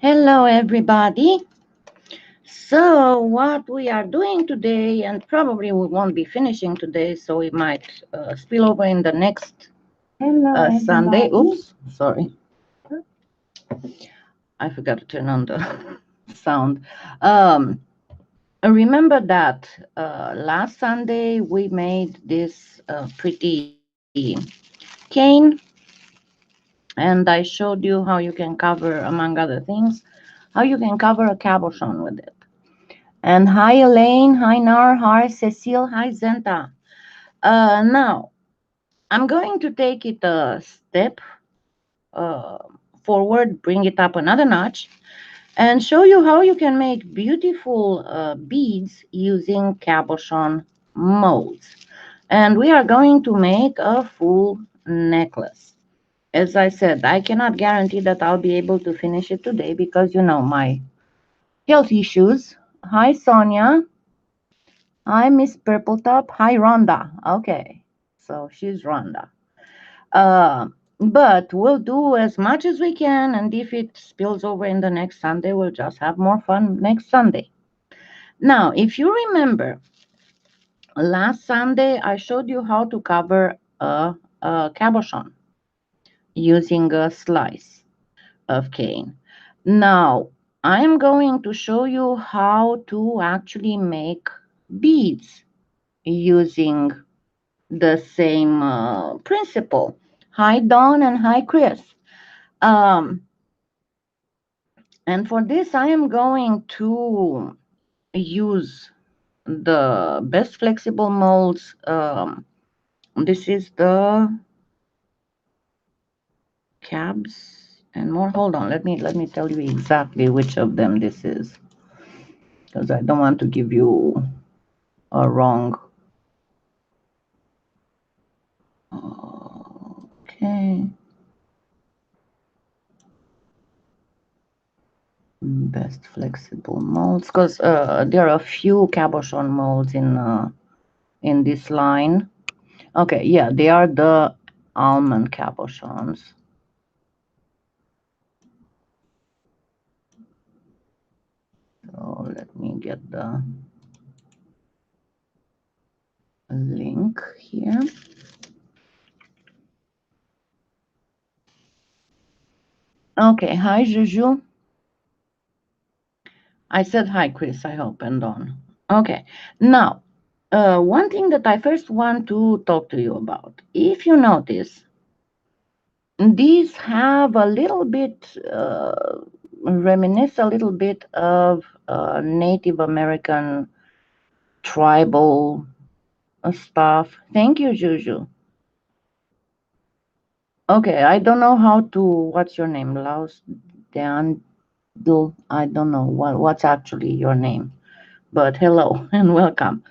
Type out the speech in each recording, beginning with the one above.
Hello, everybody. So, what we are doing today, and probably we won't be finishing today, so we might spill over in the next Sunday. Oops, sorry, I forgot to turn on the sound. Um, Remember that last Sunday we made this pretty cane, and I showed you how you can cover, among other things, how you can cover a cabochon with it. And hi Elaine, hi Nar, hi Cecile, hi Zenta. Now, I'm going to take it a step uh, forward, bring it up another notch, and show you how you can make beautiful beads using cabochon molds. And we are going to make a full necklace. As I said, I cannot guarantee that I'll be able to finish it today because you know my health issues. Hi Sonia. Hi, Miss Purple Top. Hi, Rhonda. Okay, so she's Rhonda. Uh, but we'll do as much as we can, and if it spills over in the next Sunday, we'll just have more fun next Sunday. Now, if you remember, last Sunday I showed you how to cover a cabochon using a slice of cane. Now, I'm going to show you how to actually make beads using the same principle. Hi, Dawn, and hi, Chris. Um, and for this, I am going to use the best flexible molds. This is the cabs and more. Hold on, let me tell you exactly which of them this is, because I don't want to give you a wrong. Okay. Best flexible molds, because there are a few cabochon molds in this line. Okay, yeah, they are the almond cabochons. So let me get the link here. Okay, hi Juju. I said hi, Chris, I hope, and Dawn. Okay, now, one thing that I first want to talk to you about. If you notice, these have a little bit, reminisce a little bit of Native American tribal stuff. Thank you, Juju. Okay, I don't know how to. What's your name, Laos Deandil? I don't know what's actually your name, but hello and welcome.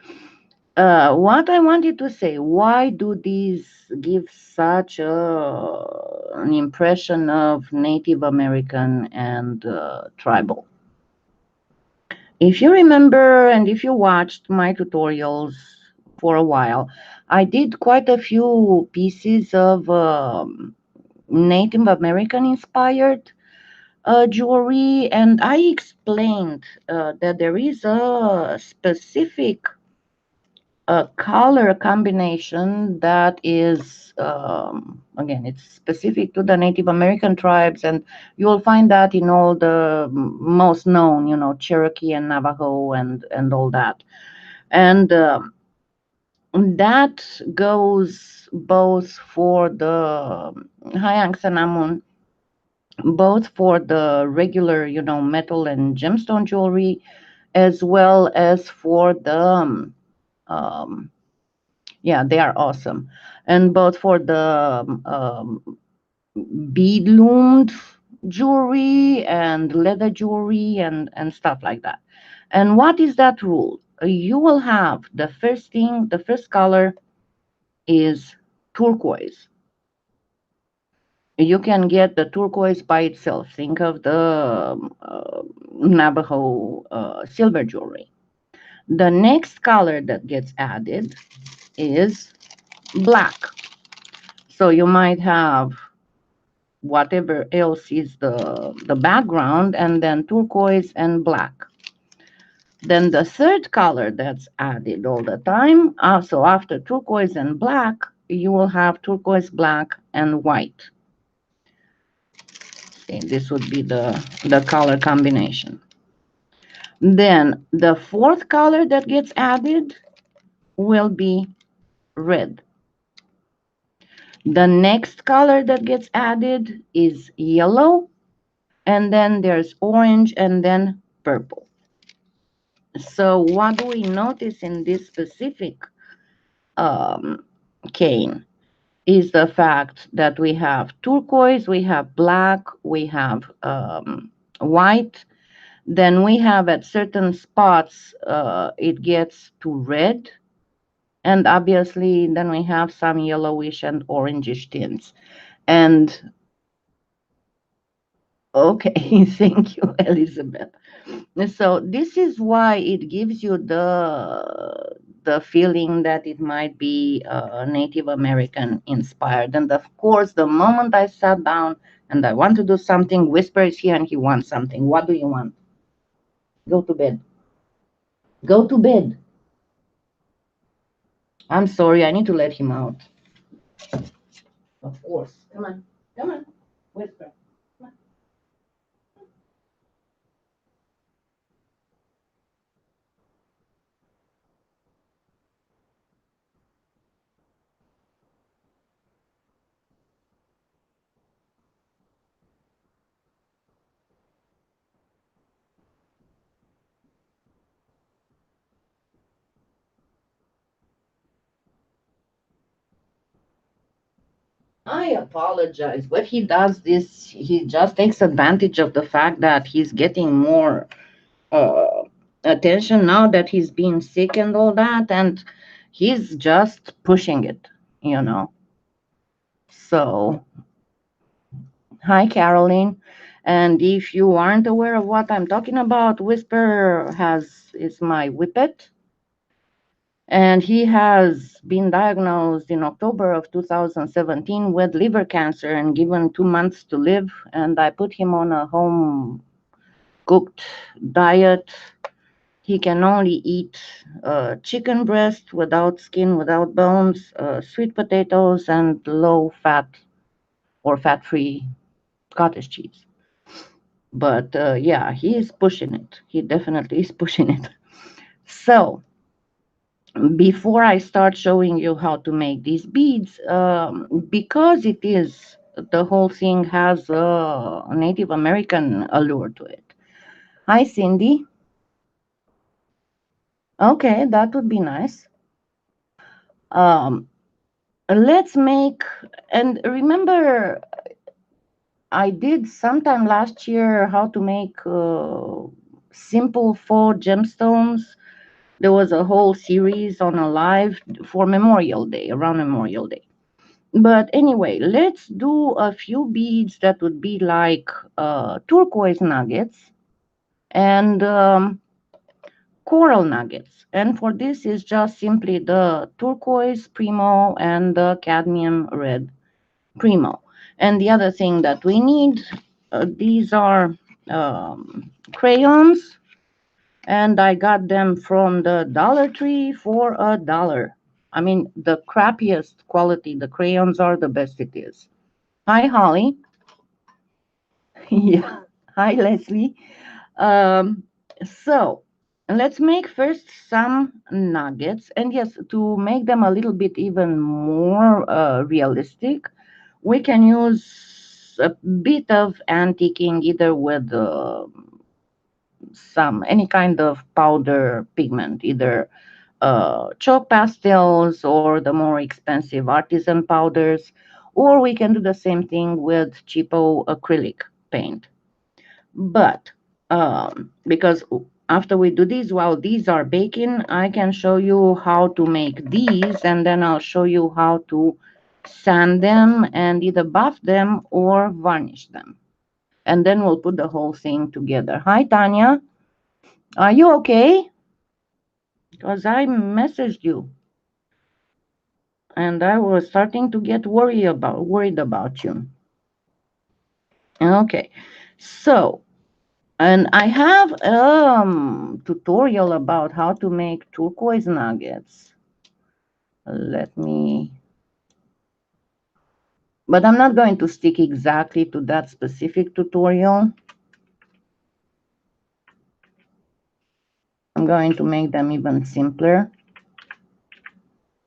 What I wanted to say, why do these give such an impression of Native American and tribal? If you remember and if you watched my tutorials for a while, I did quite a few pieces of Native American inspired jewelry, and I explained that there is a specific color combination that is, again, it's specific to the Native American tribes, and you will find that in all the most known, you know, Cherokee and Navajo and all that. And that goes both for the Hayang Sanamun, both for the regular, you know, metal and gemstone jewelry, as well as for the, yeah, they are awesome. And both for the bead loomed jewelry and leather jewelry and stuff like that. And what is that rule? You will have the first thing, the first color is turquoise. You can get the turquoise by itself. Think of the Navajo silver jewelry. The next color that gets added is black. So you might have whatever else is the background, and then turquoise and black. Then the third color that's added all the time, so after turquoise and black, you will have turquoise, black, and white. Okay, this would be the color combination. Then the fourth color that gets added will be red. The next color that gets added is yellow, and then there's orange, and then purple. So what do we notice in this specific cane is the fact that we have turquoise, we have black, we have white. Then we have at certain spots, it gets to red. And obviously, then we have some yellowish and orangish tints. And okay, thank you, Elizabeth. So this is why it gives you the feeling that it might be Native American inspired. And of course, the moment I sat down and I want to do something, Whisper is here and he wants something. What do you want? Go to bed. Go to bed. I'm sorry, I need to let him out. Of course. Come on. Come on. Whisper. I apologize, but he does this. He just takes advantage of the fact that he's getting more uh, attention now that he's being sick and all that, and he's just pushing it, you know. So, hi, Caroline. And if you aren't aware of what I'm talking about, Whisper is my whippet, and he has been diagnosed in October of 2017 with liver cancer and given 2 months to live. And I put him on a home cooked diet. He can only eat chicken breast without skin, without bones, sweet potatoes, and low fat or fat free cottage cheese. But yeah, he is pushing it. He definitely is pushing it. So, before I start showing you how to make these beads, because it is the whole thing has a Native American allure to it. Hi, Cindy. Okay, that would be nice. Um, let's make, and remember, I did sometime last year how to make simple faux gemstones. There was a whole series on a live for Memorial Day, around Memorial Day. But anyway, let's do a few beads that would be like turquoise nuggets and coral nuggets. And for this is just simply the turquoise Premo and the cadmium red Premo. And the other thing that we need, these are crayons, and I got them from the Dollar Tree for $1. I mean, the crappiest quality, the crayons are the best it is. Hi, Holly. Yeah. Hi, Leslie. Um, so let's make first some nuggets. And yes, to make them a little bit even more realistic, we can use a bit of antiquing either with any kind of powder pigment, either chalk pastels or the more expensive artisan powders, or we can do the same thing with cheapo acrylic paint. But because after we do these, while these are baking, I can show you how to make these, and then I'll show you how to sand them and either buff them or varnish them. And then we'll put the whole thing together. Hi, Tanya. Are you okay? Because I messaged you and I was starting to get worried about you. Okay, so and I have tutorial about how to make turquoise nuggets. Let me, but I'm not going to stick exactly to that specific tutorial. I'm going to make them even simpler,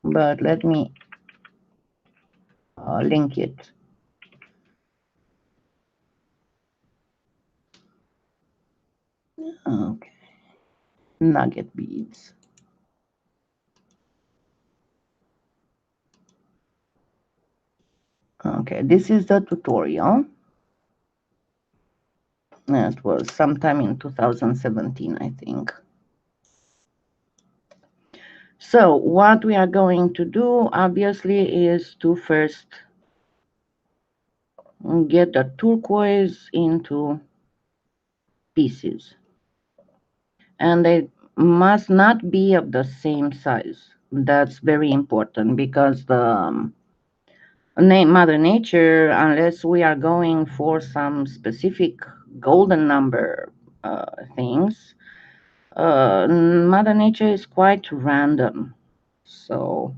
but let me link it. Okay, nugget beads. Okay, this is the tutorial. It was sometime in 2017, I think. So what we are going to do, obviously, is to first get the turquoise into pieces. And they must not be of the same size. That's very important because the Mother Nature, unless we are going for some specific golden number things, Mother Nature is quite random. So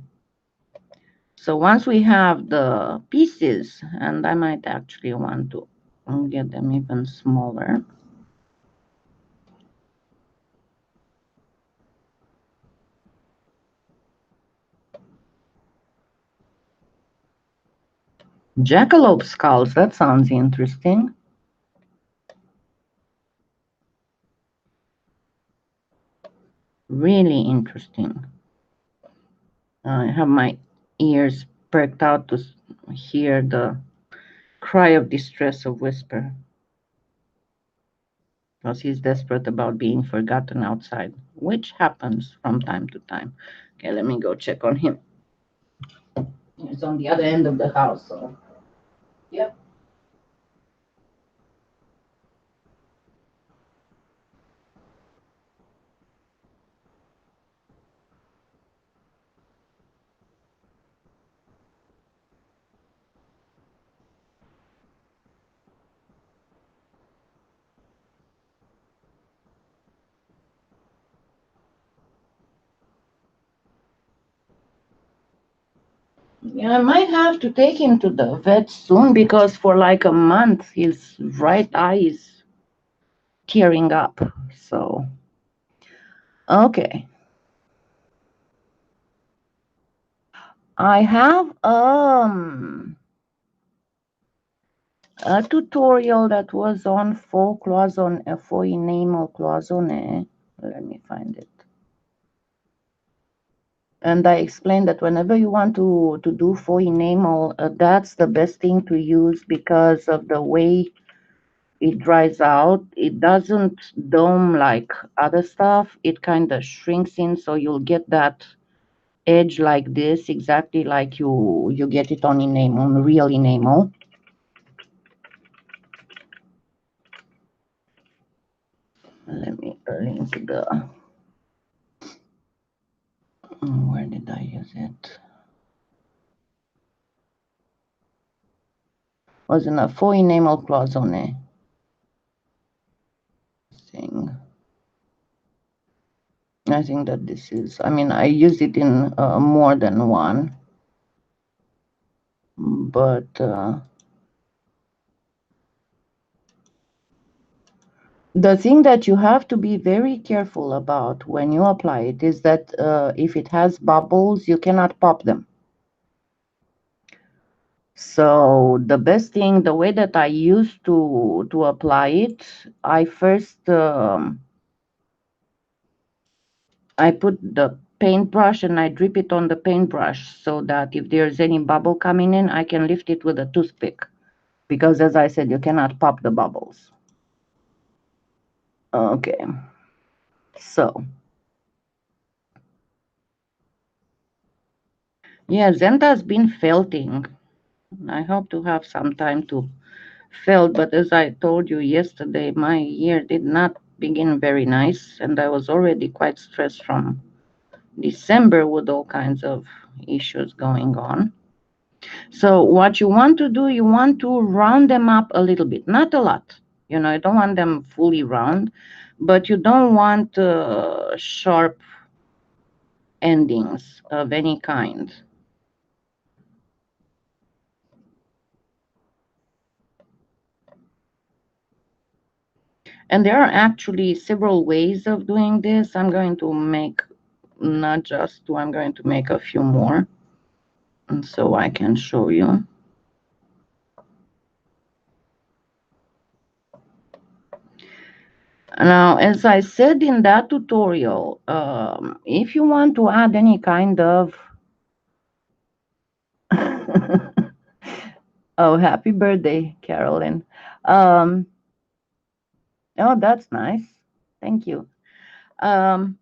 once we have the pieces, and I might actually want to get them even smaller. Jackalope skulls, that sounds interesting. Really interesting. I have my ears perked out to hear the cry of distress of Whisper, because he's desperate about being forgotten outside, which happens from time to time. Okay, let me go check on him. He's on the other end of the house, so. Yep. Yeah, I might have to take him to the vet soon because for like a month his right eye is tearing up. So, okay. I have a tutorial that was on faux cloisonne, faux enamel cloisonne. Let me find it. And I explained that whenever you want to do faux enamel, that's the best thing to use because of the way it dries out. It doesn't dome like other stuff. It kind of shrinks in, so you'll get that edge like this, exactly like you get it on enamel, on real enamel. Let me link the. Where did I use it? Was in a faux enamel cloisonne thing. I think that this is. I mean, I use it in more than one, but. The thing that you have to be very careful about when you apply it is that if it has bubbles, you cannot pop them. So the best thing, the way that I used to apply it, I first I put the paintbrush and I drip it on the paintbrush so that if there's any bubble coming in, I can lift it with a toothpick. Because as I said, you cannot pop the bubbles. Okay, so yeah, Zenta's been felting. I hope to have some time to felt, but as I told you yesterday, my year did not begin very nice, and I was already quite stressed from December with all kinds of issues going on. So what you want to do, you want to round them up a little bit, not a lot. You know, you don't want them fully round, but you don't want sharp endings of any kind. And there are actually several ways of doing this. I'm going to make not just two, I'm going to make a few more, and so I can show you. Now, as I said in that tutorial, if you want to add any kind of oh, happy birthday, Carolyn. Um, oh, that's nice. Thank you. Um,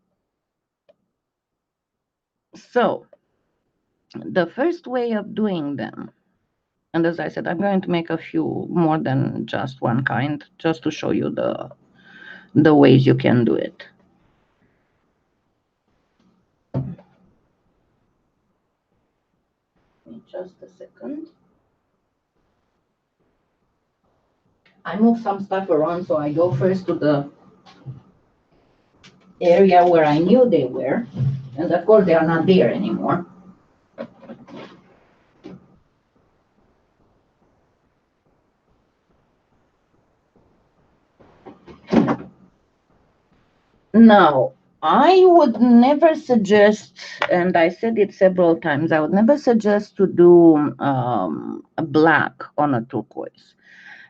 so, the first way of doing them, and as I said, I'm going to make a few more than just one kind, just to show you the ways you can do it. Just a second. I move some stuff around, so I go first to the area where I knew they were, and of course they are not there anymore. Now, I would never suggest, and I said it several times, I would never suggest to do a black on a turquoise.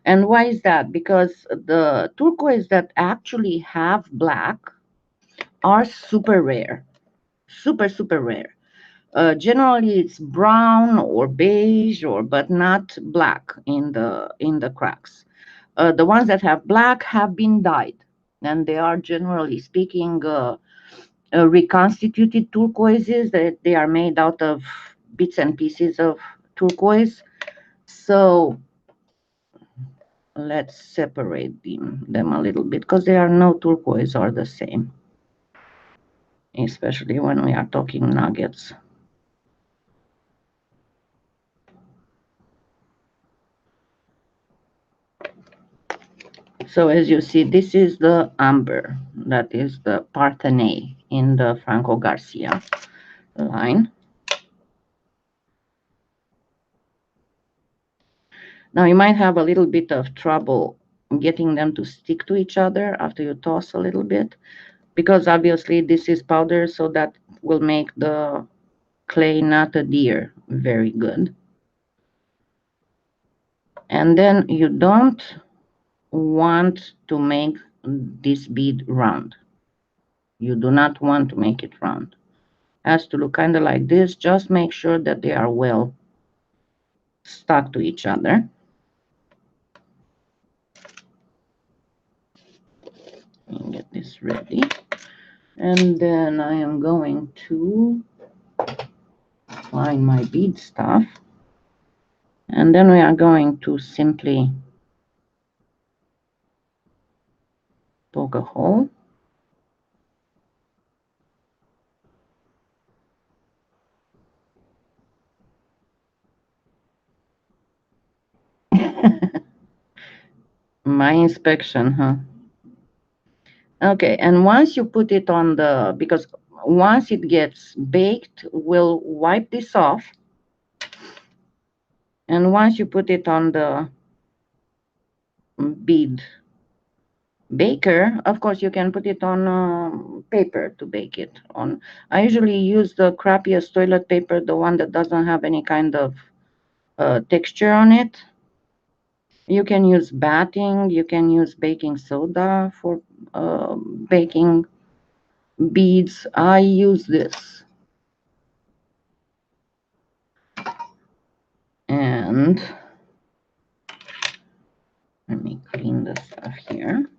And why is that? Because the turquoise that actually have black are super rare, super rare. Generally, it's brown or beige, or but not black in the cracks. The ones that have black have been dyed, and they are generally speaking reconstituted turquoises. That they are made out of bits and pieces of turquoise. So let's separate them a little bit because there are no turquoise are the same, especially when we are talking nuggets. So as you see, this is the amber, that is the Parthenay in the Franco Garcia line. Now you might have a little bit of trouble getting them to stick to each other after you toss a little bit, because obviously this is powder, so that will make the clay not adhere very good. And then you don't want to make this bead round. You do not want to make it round. It has to look kind of like this. Just make sure that they are well stuck to each other. Let me get this ready. And then I am going to line my bead stuff. And then we are going to simply poke a hole. My inspection, huh? Okay, and once you put it on the, because once it gets baked, we'll wipe this off. And once you put it on the bead baker, of course, you can put it on paper to bake it on. I usually use the crappiest toilet paper, the one that doesn't have any kind of texture on it. You can use batting, you can use baking soda for baking beads. I use this. And let me clean the stuff here.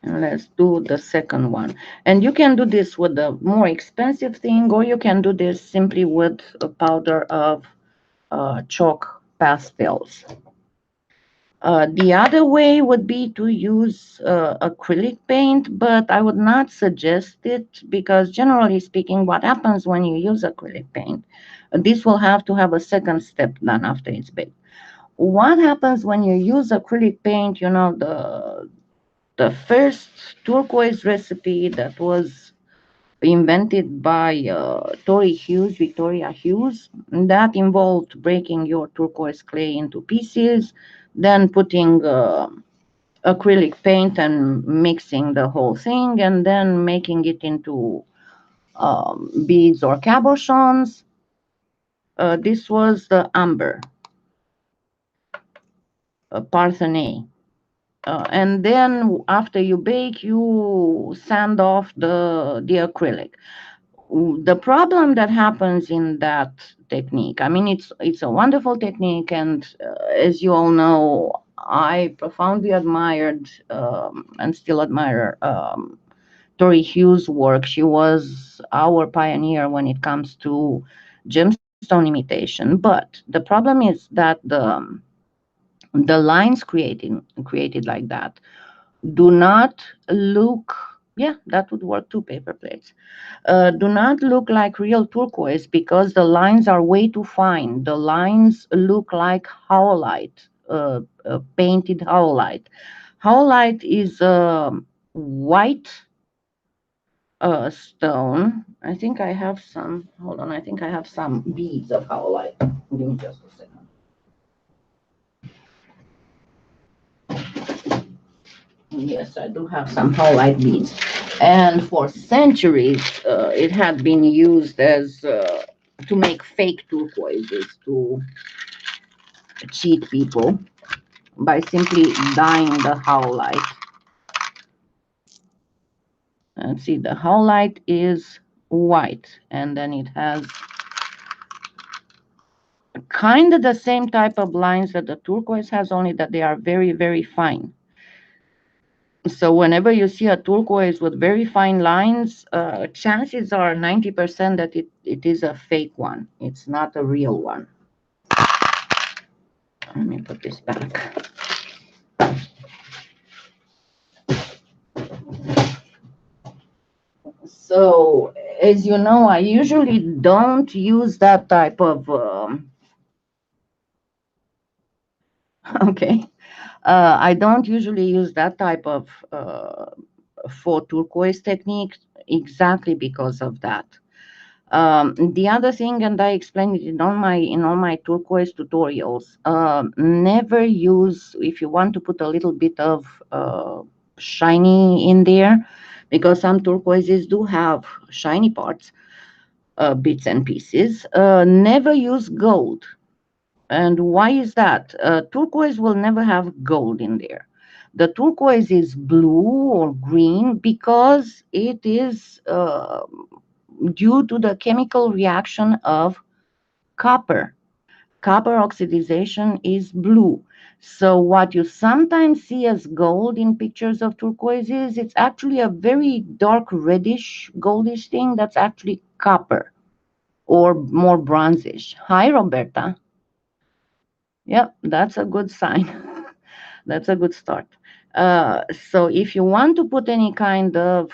And let's do the second one. And you can do this with a more expensive thing, or you can do this simply with a powder of chalk pastels. The other way would be to use acrylic paint, but I would not suggest it because generally speaking, what happens when you use acrylic paint, this will have to have a second step done after it's baked. What happens when you use acrylic paint, you know, the first turquoise recipe that was invented by Victoria Hughes, that involved breaking your turquoise clay into pieces, then putting acrylic paint and mixing the whole thing, and then making it into beads or cabochons. This was the amber, Parthené. And then after you bake, you sand off the acrylic. The problem that happens in that technique, I mean, it's a wonderful technique, and as you all know, I profoundly admired and still admire Tori Hughes' work. She was our pioneer when it comes to gemstone imitation. But the problem is that the lines created like that do not look, yeah, that would work too, paper plates. Do not look like real turquoise because the lines are way too fine. The lines look like howlite, painted howlite. Howlite is white stone. I think I have some, hold on, I think I have some beads of howlite. Give me just a second. Yes, I do have some howlite beads. And for centuries, it had been used as to make fake turquoises to cheat people by simply dyeing the howlite. And see, the howlite is white, and then it has kind of the same type of lines that the turquoise has, only that they are very, very fine. So whenever you see a turquoise with very fine lines, chances are 90% that it is a fake one. It's not a real one. Let me put this back. So as you know, I usually don't use that type of okay. I don't usually use that type of faux turquoise technique exactly because of that. The other thing, and I explained it in all my turquoise tutorials, never use, if you want to put a little bit of shiny in there, because some turquoises do have shiny parts, bits and pieces. Never use gold. And why is that? Turquoise will never have gold in there. The turquoise is blue or green because it is due to the chemical reaction of copper. Copper oxidation is blue. So what you sometimes see as gold in pictures of turquoises, it's actually a very dark reddish, goldish thing that's actually copper or more bronzish. Hi, Roberta. Yep, that's a good sign. That's a good start. So if you want to put any kind of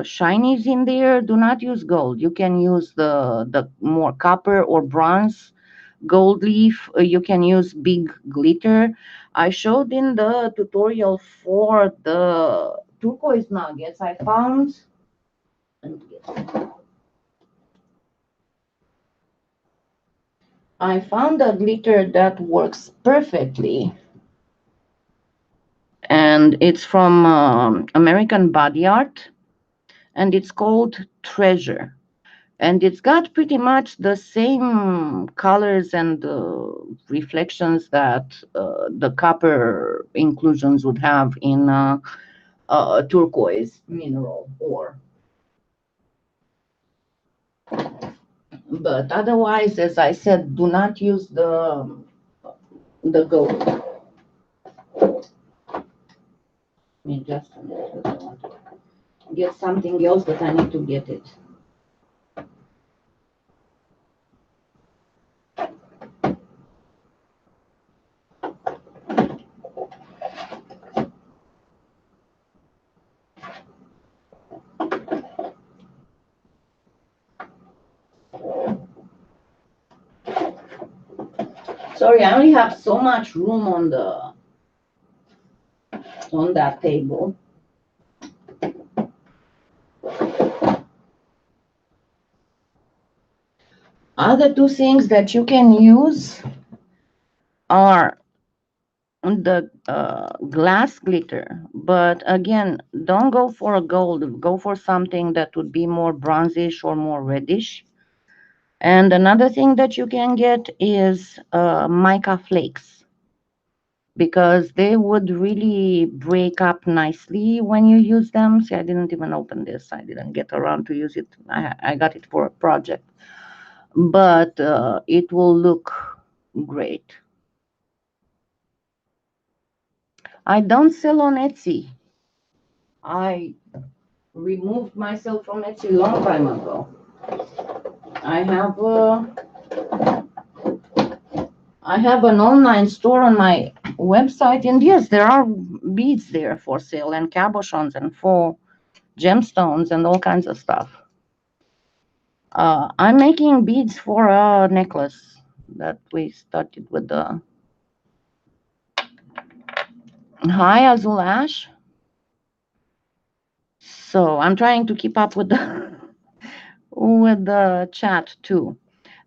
shinies in there, do not use gold. You can use the more copper or bronze gold leaf. You can use big glitter. I showed in the tutorial for the turquoise nuggets. I found a glitter that works perfectly, and it's from American Body Art, and it's called Treasure. And it's got pretty much the same colors and reflections that the copper inclusions would have in turquoise mineral ore. But otherwise, as I said, do not use the gold. I mean, just a minute, I want to get something else, but I need to get it. Sorry, I only have so much room on that table. Other two things that you can use are the glass glitter, but again, don't go for a gold, go for something that would be more bronzish or more reddish. And another thing that you can get is mica flakes, because they would really break up nicely when you use them. See, I didn't even open this. I didn't get around to use it. I got it for a project, but it will look great. I don't sell on Etsy. I removed myself from Etsy a long time ago. I have I have an online store on my website, and yes, there are beads there for sale, and cabochons and faux gemstones and all kinds of stuff. I'm making beads for a necklace that we started with the high azul ash. So I'm trying to keep up with the with the chat too.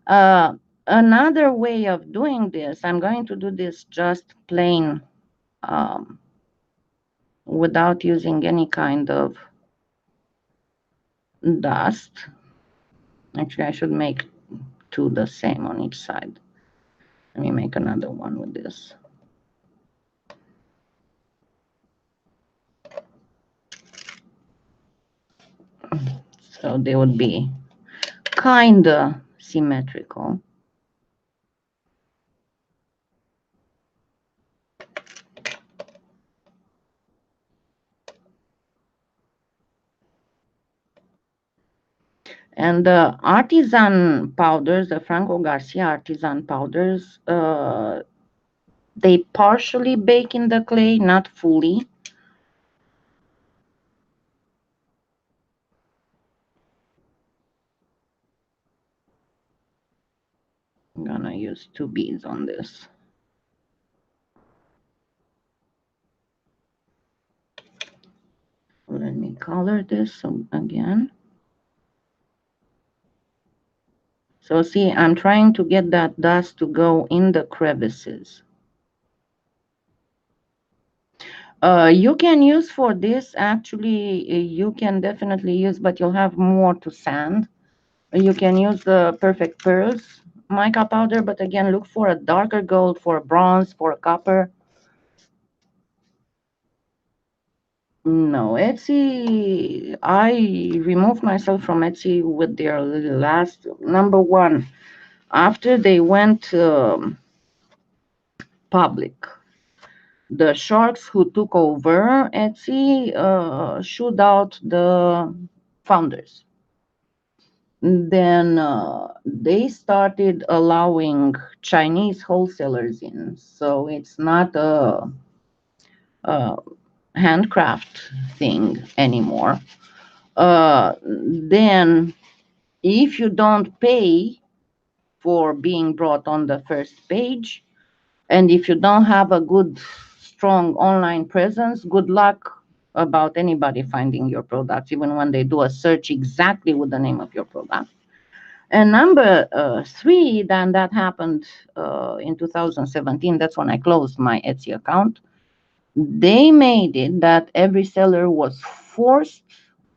Uh, Another way of doing this, I'm going to do this just plain, without using any kind of dust. Actually, I should make two the same on each side. Let me make another one with this. So they would be kinda symmetrical. And the artisan powders, the Franco Garcia artisan powders, they partially bake in the clay, not fully. I'm gonna use two beads on this. Let me color this again. So see, I'm trying to get that dust to go in the crevices. You can use for this, actually, you can definitely use, but you'll have more to sand. You can use the Perfect Pearls mica powder, but again, look for a darker gold, for a bronze, for a copper. No, Etsy, I removed myself from Etsy with their last, number one, after they went public. The sharks who took over Etsy shoot out the founders. Then they started allowing Chinese wholesalers in, so it's not a handcraft thing anymore. Then, if you don't pay for being brought on the first page, and if you don't have a good, strong online presence, good luck about anybody finding your products, even when they do a search exactly with the name of your product. And number three, then that happened in 2017. That's when I closed my Etsy account. They made it that every seller was forced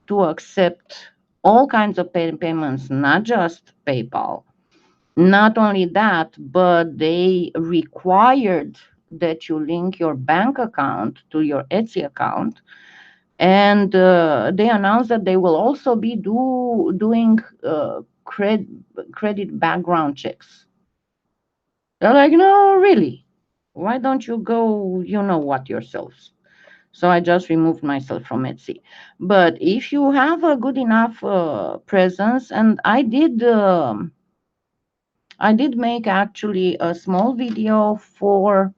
to accept all kinds of payments, not just PayPal. Not only that, but they required that you link your bank account to your Etsy account. And they announced that they will also be doing credit background checks. They're like, no, really? Why don't you go, you know what, yourselves? So I just removed myself from Etsy. But if you have a good enough presence, and I did make actually a small video for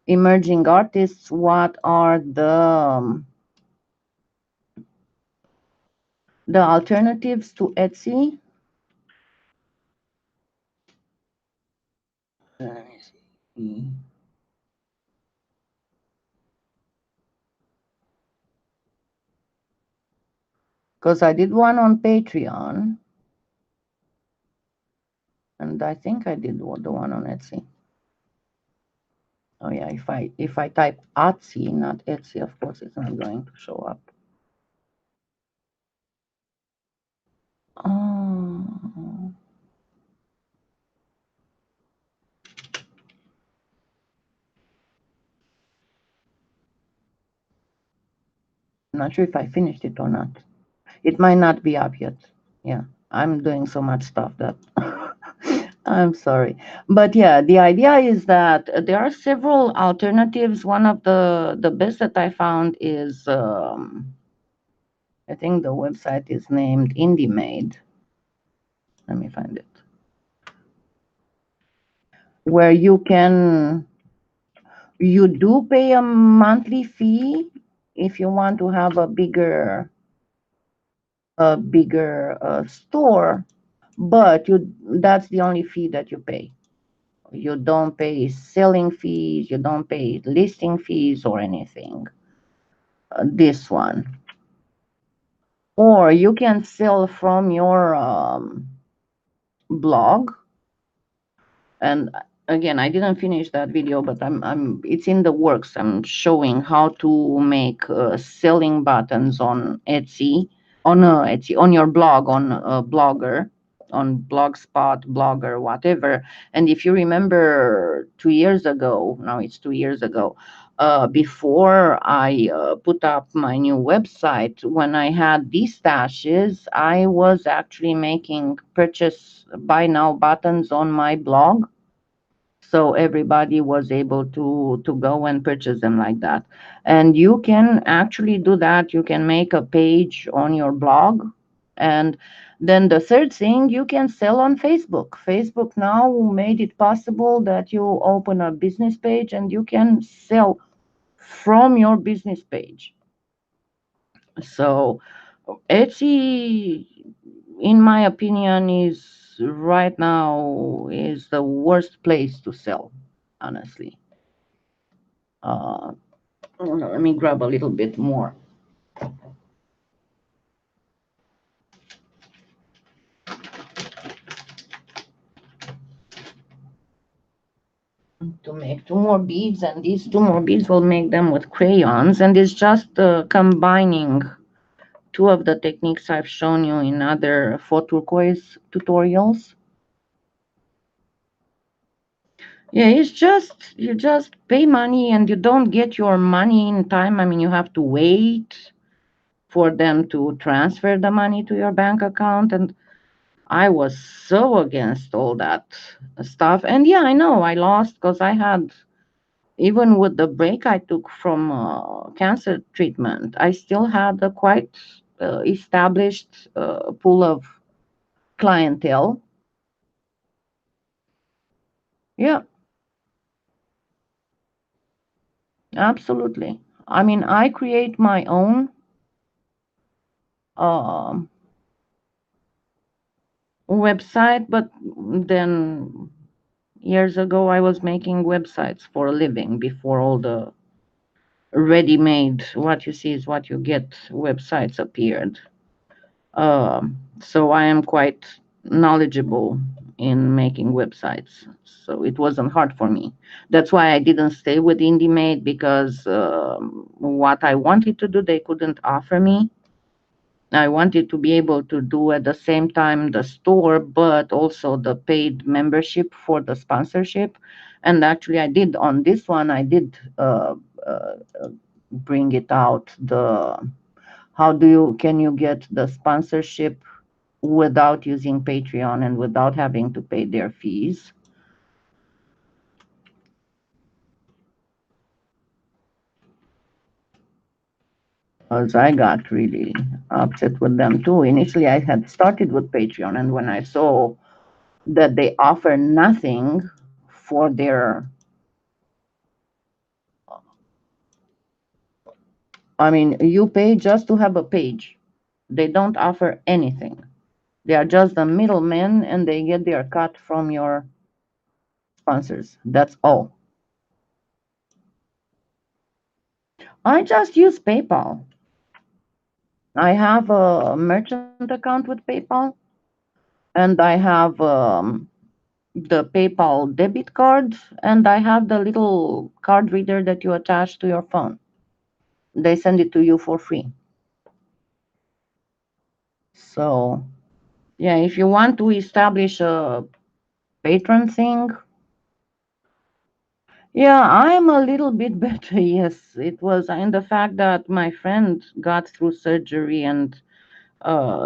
emerging artists. What are the alternatives to Etsy? Let me see. Because I did one on Patreon, and I think I did the one on Etsy. Oh yeah, if I type Etsy, not Etsy, of course it's not going to show up. Oh. I'm not sure if I finished it or not. It might not be up yet. Yeah, I'm doing so much stuff that I'm sorry. But yeah, the idea is that there are several alternatives. One of the best that I found is I think the website is named IndieMade. Let me find it. Where you do pay a monthly fee if you want to have a bigger store, but that's the only fee that you pay. You don't pay selling fees, you don't pay listing fees or anything. This one. Or you can sell from your blog. And again, I didn't finish that video, but it's in the works. I'm showing how to make selling buttons on Etsy, on your blog, on Blogger, on Blogspot, Blogger, whatever. And if you remember 2 years ago, now it's 2 years ago, before I put up my new website, when I had these stashes, I was actually making purchase buy now buttons on my blog, so everybody was able to go and purchase them like that. And you can actually do that. You can make a page on your blog, and then the third thing, you can sell on Facebook. Facebook now made it possible that you open a business page and you can sell from your business page. So Etsy, in my opinion, is right now is the worst place to sell, honestly. Uh, Let me grab a little bit more to make two more beads, and these two more beads will make them with crayons, and it's just combining two of the techniques I've shown you in other faux turquoise tutorials. Yeah, it's just you just pay money and you don't get your money in time. I mean, you have to wait for them to transfer the money to your bank account, and I was so against all that stuff. And yeah, I know I lost because I had, even with the break I took from cancer treatment, I still had a quite established pool of clientele. Yeah, absolutely. I mean, I create my own um website, but then years ago I was making websites for a living before all the ready-made what you see is what you get websites appeared. So I am quite knowledgeable in making websites, so it wasn't hard for me. That's why I didn't stay with IndieMade, because what I wanted to do they couldn't offer me. I wanted to be able to do at the same time the store, but also the paid membership for the sponsorship. And actually, I did on this one. I did uh, bring it out. The how do you can you get the sponsorship without using Patreon and without having to pay their fees? Because I got really upset with them too. Initially, I had started with Patreon, and when I saw that they offer nothing for their, I mean, you pay just to have a page. They don't offer anything. They are just the middlemen, and they get their cut from your sponsors. That's all. I just use PayPal. I have a merchant account with PayPal, and I have the PayPal debit card, and I have the little card reader that you attach to your phone. They send it to you for free. So, yeah, if you want to establish a patron thing, yeah, I'm a little bit better. Yes, it was in the fact that my friend got through surgery, and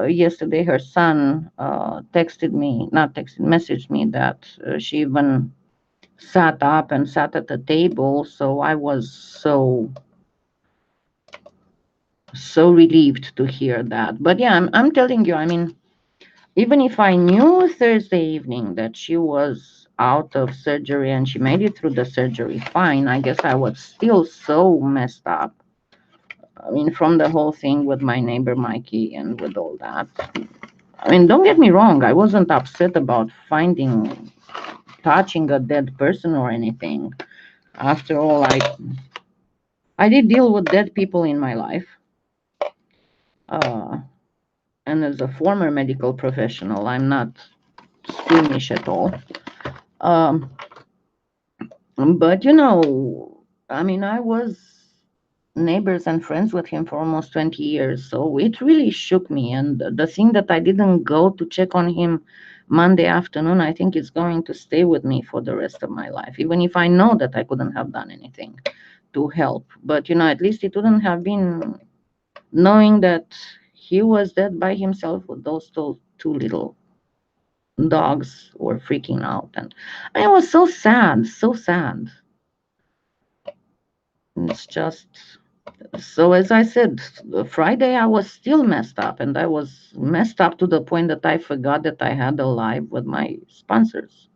yesterday her son texted me, not texted, messaged me that she even sat up and sat at the table. So I was so relieved to hear that. But yeah, I'm telling you, I mean, even if I knew Thursday evening that she was out of surgery and she made it through the surgery fine, I guess I was still so messed up. I mean, from the whole thing with my neighbor Mikey and with all that. I mean, don't get me wrong, I wasn't upset about touching a dead person or anything. After all, I did deal with dead people in my life. Uh, and as a former medical professional, I'm not squeamish at all. Um, but I mean, I was neighbors and friends with him for almost 20 years, so it really shook me. And the thing that I didn't go to check on him Monday afternoon, I think it's going to stay with me for the rest of my life, even if I know that I couldn't have done anything to help. But at least it wouldn't have been knowing that he was dead by himself with those two little dogs were freaking out. And I was so sad, so sad. It's just so, as I said, Friday I was still messed up, and I was messed up to the point that I forgot that I had a live with my sponsors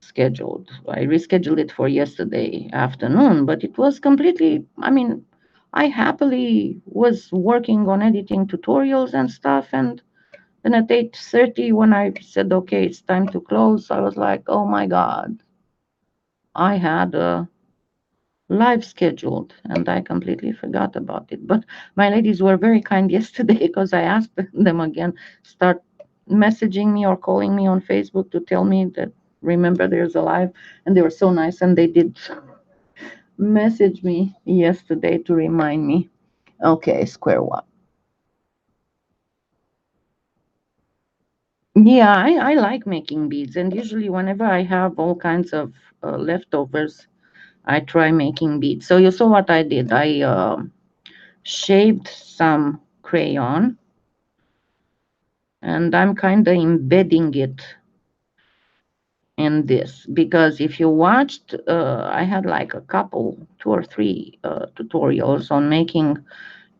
scheduled. I rescheduled it for yesterday afternoon, but it was completely, I mean, I happily was working on editing tutorials and stuff, and then at 8:30 when I said, okay, it's time to close, I was like, oh my God, I had a live scheduled and I completely forgot about it. But my ladies were very kind yesterday because I asked them again, start messaging me or calling me on Facebook to tell me that remember there's a live, and they were so nice and they did message me yesterday to remind me. Okay, square one. Yeah, I like making beads, and usually whenever I have all kinds of leftovers, I try making beads. So you saw what I did. I shaved some crayon and I'm kind of embedding it in this because if you watched, I had like a couple, two or three tutorials on making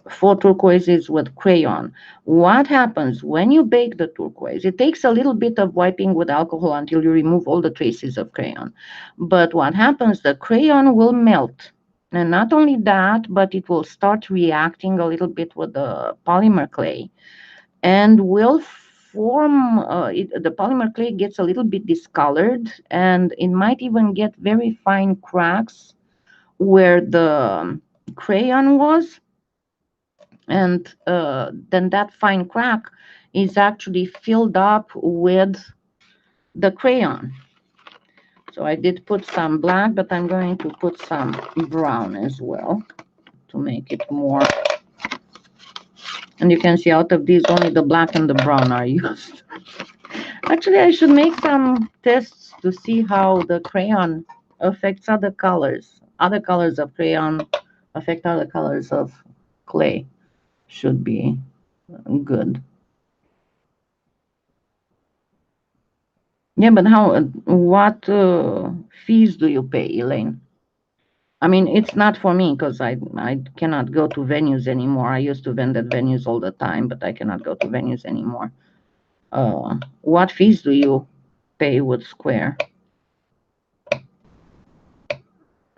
faux turquoises with crayon. What happens when you bake the turquoise? It takes a little bit of wiping with alcohol until you remove all the traces of crayon. But what happens, the crayon will melt. And not only that, but it will start reacting a little bit with the polymer clay and will form, the polymer clay gets a little bit discolored and it might even get very fine cracks where the crayon was. And then that fine crack is actually filled up with the crayon. So I did put some black, but I'm going to put some brown as well to make it more. And you can see out of these, only the black and the brown are used. Actually, I should make some tests to see how the crayon affects other colors. Other colors of crayon affect other colors of clay. Should be good. Yeah, but what fees do you pay, Elaine? I mean, it's not for me because I cannot go to venues anymore. I used to vend at venues all the time, but I cannot go to venues anymore. What fees do you pay with Square?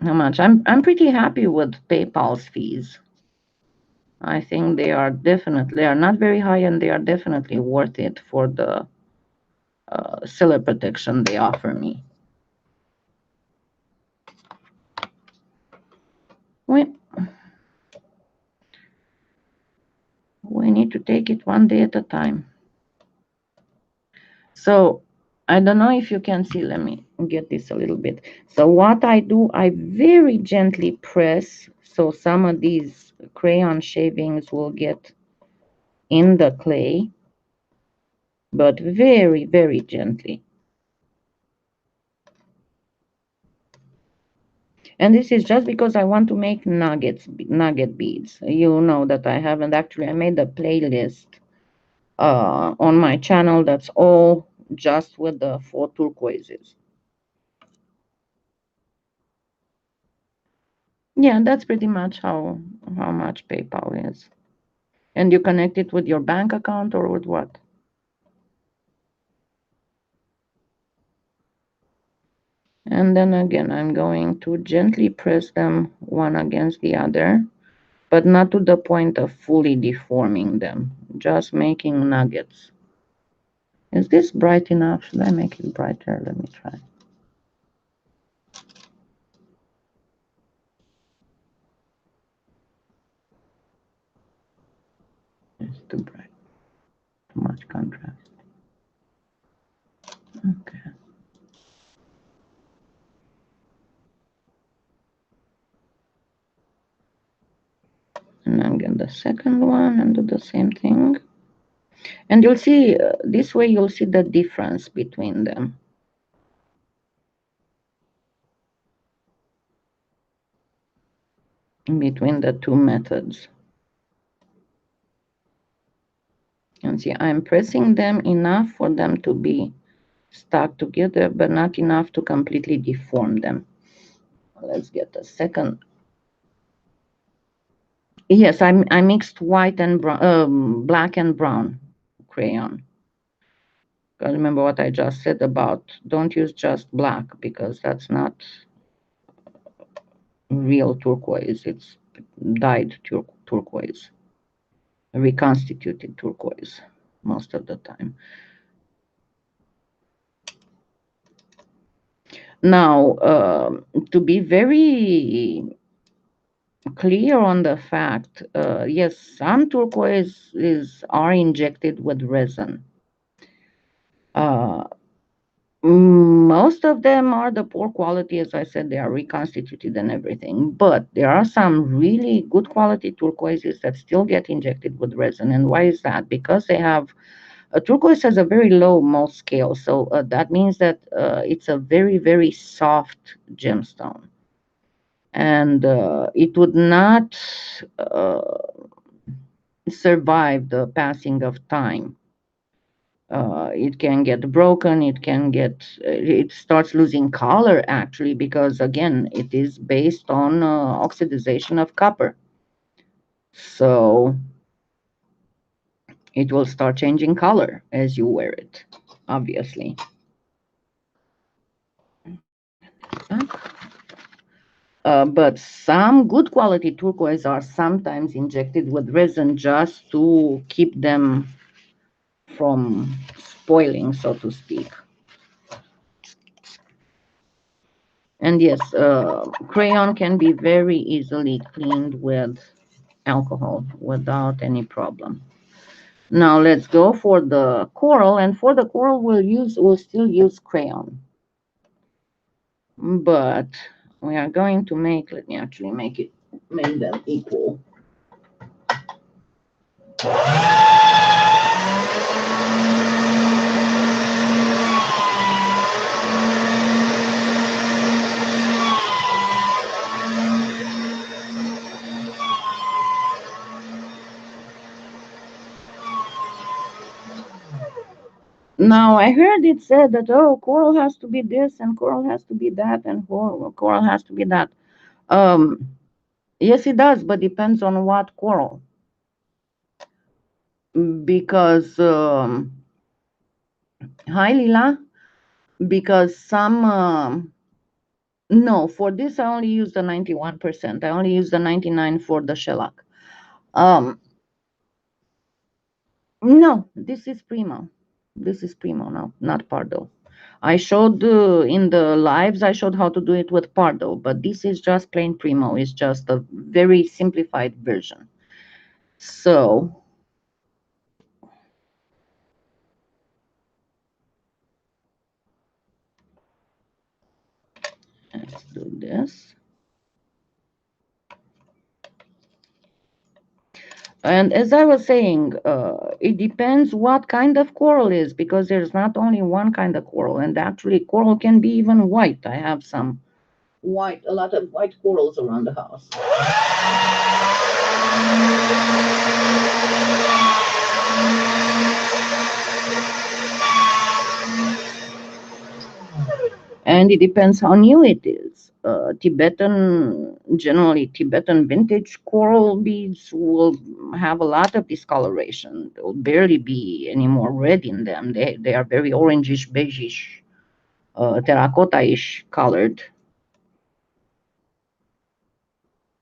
How much? I'm pretty happy with PayPal's fees. I think they are not very high and they are definitely worth it for the seller protection they offer me. we need to take it one day at a time. So I don't know if you can see. Let me get this a little bit. So what I do, I very gently press, so some of these crayon shavings will get in the clay, but very, very gently. And this is just because I want to make nugget beads. You know that I haven't actually, I made a playlist on my channel that's all just with the 4 turquoises. Yeah, that's pretty much how much PayPal is. And you connect it with your bank account or with what? And then again, I'm going to gently press them one against the other, but not to the point of fully deforming them, just making nuggets. Is this bright enough? Should I make it brighter? Let me try. It's too bright, too much contrast. Okay. And then get the second one and do the same thing. And you'll see, this way you'll see the difference between them. Between the two methods. And see, I'm pressing them enough for them to be stuck together, but not enough to completely deform them. Let's get a second. Yes, I mixed white and brown, black and brown crayon. Remember what I just said about don't use just black, because that's not real turquoise. It's dyed turquoise, reconstituted turquoise most of the time. Now, to be very clear on the fact, yes, some turquoises are injected with resin. Uh, Most of them are the poor quality, as I said, they are reconstituted and everything. But there are some really good quality turquoises that still get injected with resin. And why is that? Because they have a turquoise has a very low Mohs scale, so that means that it's a very, very soft gemstone, and it would not survive the passing of time. It can get broken, it starts losing color actually, because again, it is based on oxidization of copper. So it will start changing color as you wear it, obviously. But some good quality turquoise are sometimes injected with resin just to keep them from spoiling, so to speak. And yes, crayon can be very easily cleaned with alcohol without any problem. Now let's go for the coral, and for the coral we'll still use crayon, but we are going to make, let me actually make them equal. Now, I heard it said that, oh, coral has to be this and coral has to be that and coral has to be that. Yes, it does, but depends on what coral. Because, hi, Lila, because some, no, for this I only use the 91%. I only use the 99 for the shellac. No, this is Premo. This is Premo, no, not Pardo. I showed in the lives, I showed how to do it with Pardo, but this is just plain Premo. It's just a very simplified version. So let's do this. And as I was saying, it depends what kind of coral is, because there's not only one kind of coral, and actually coral can be even white. I have some white, a lot of white corals around the house. And it depends how new it is. Generally Tibetan vintage coral beads will have a lot of discoloration. There will barely be any more red in them. They are very orangish, beigeish, terracotta-ish colored.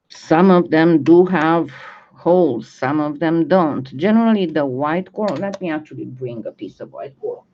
Some of them do have holes, some of them don't. Generally, the white coral, let me actually bring a piece of white coral.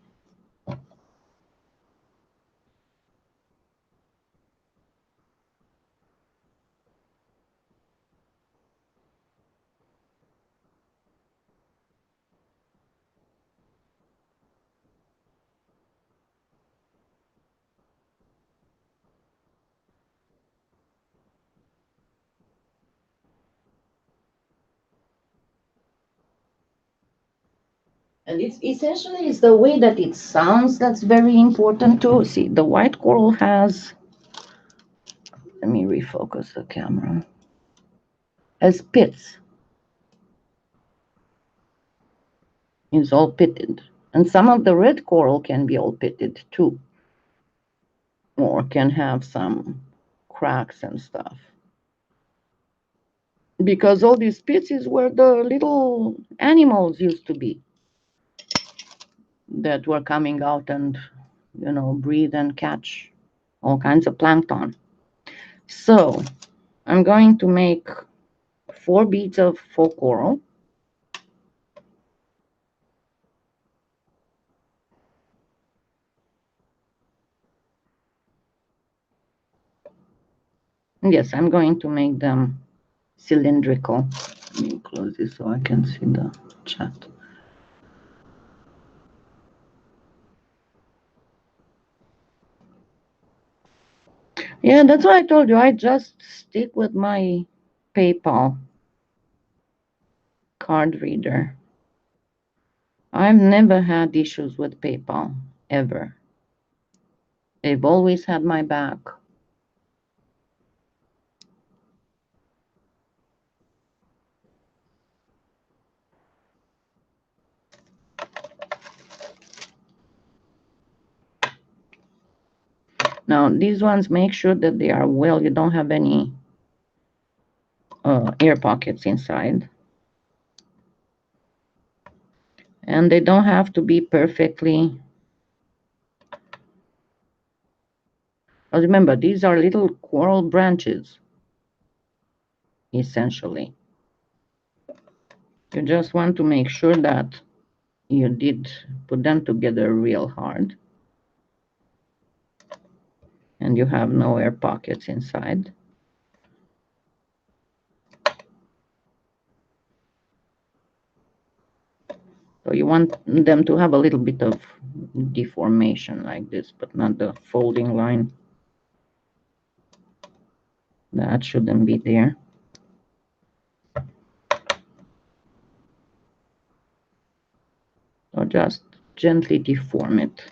And it's essentially is the way that it sounds that's very important too. See, the white coral has, let me refocus the camera, has pits. It's all pitted. And some of the red coral can be all pitted too, or can have some cracks and stuff. Because all these pits is where the little animals used to be that were coming out and, you know, breathe and catch all kinds of plankton. So I'm going to make 4 beads of faux coral. Yes, I'm going to make them cylindrical. Let me close this so I can see the chat. Yeah, that's what I told you. I just stick with my PayPal card reader. I've never had issues with PayPal, ever. They've always had my back. Now, these ones, make sure that they are well, you don't have any air pockets inside. And they don't have to be perfectly. Remember, these are little coral branches, essentially. You just want to make sure that you did put them together real hard. And you have no air pockets inside. So you want them to have a little bit of deformation like this, but not the folding line. That shouldn't be there. So just gently deform it.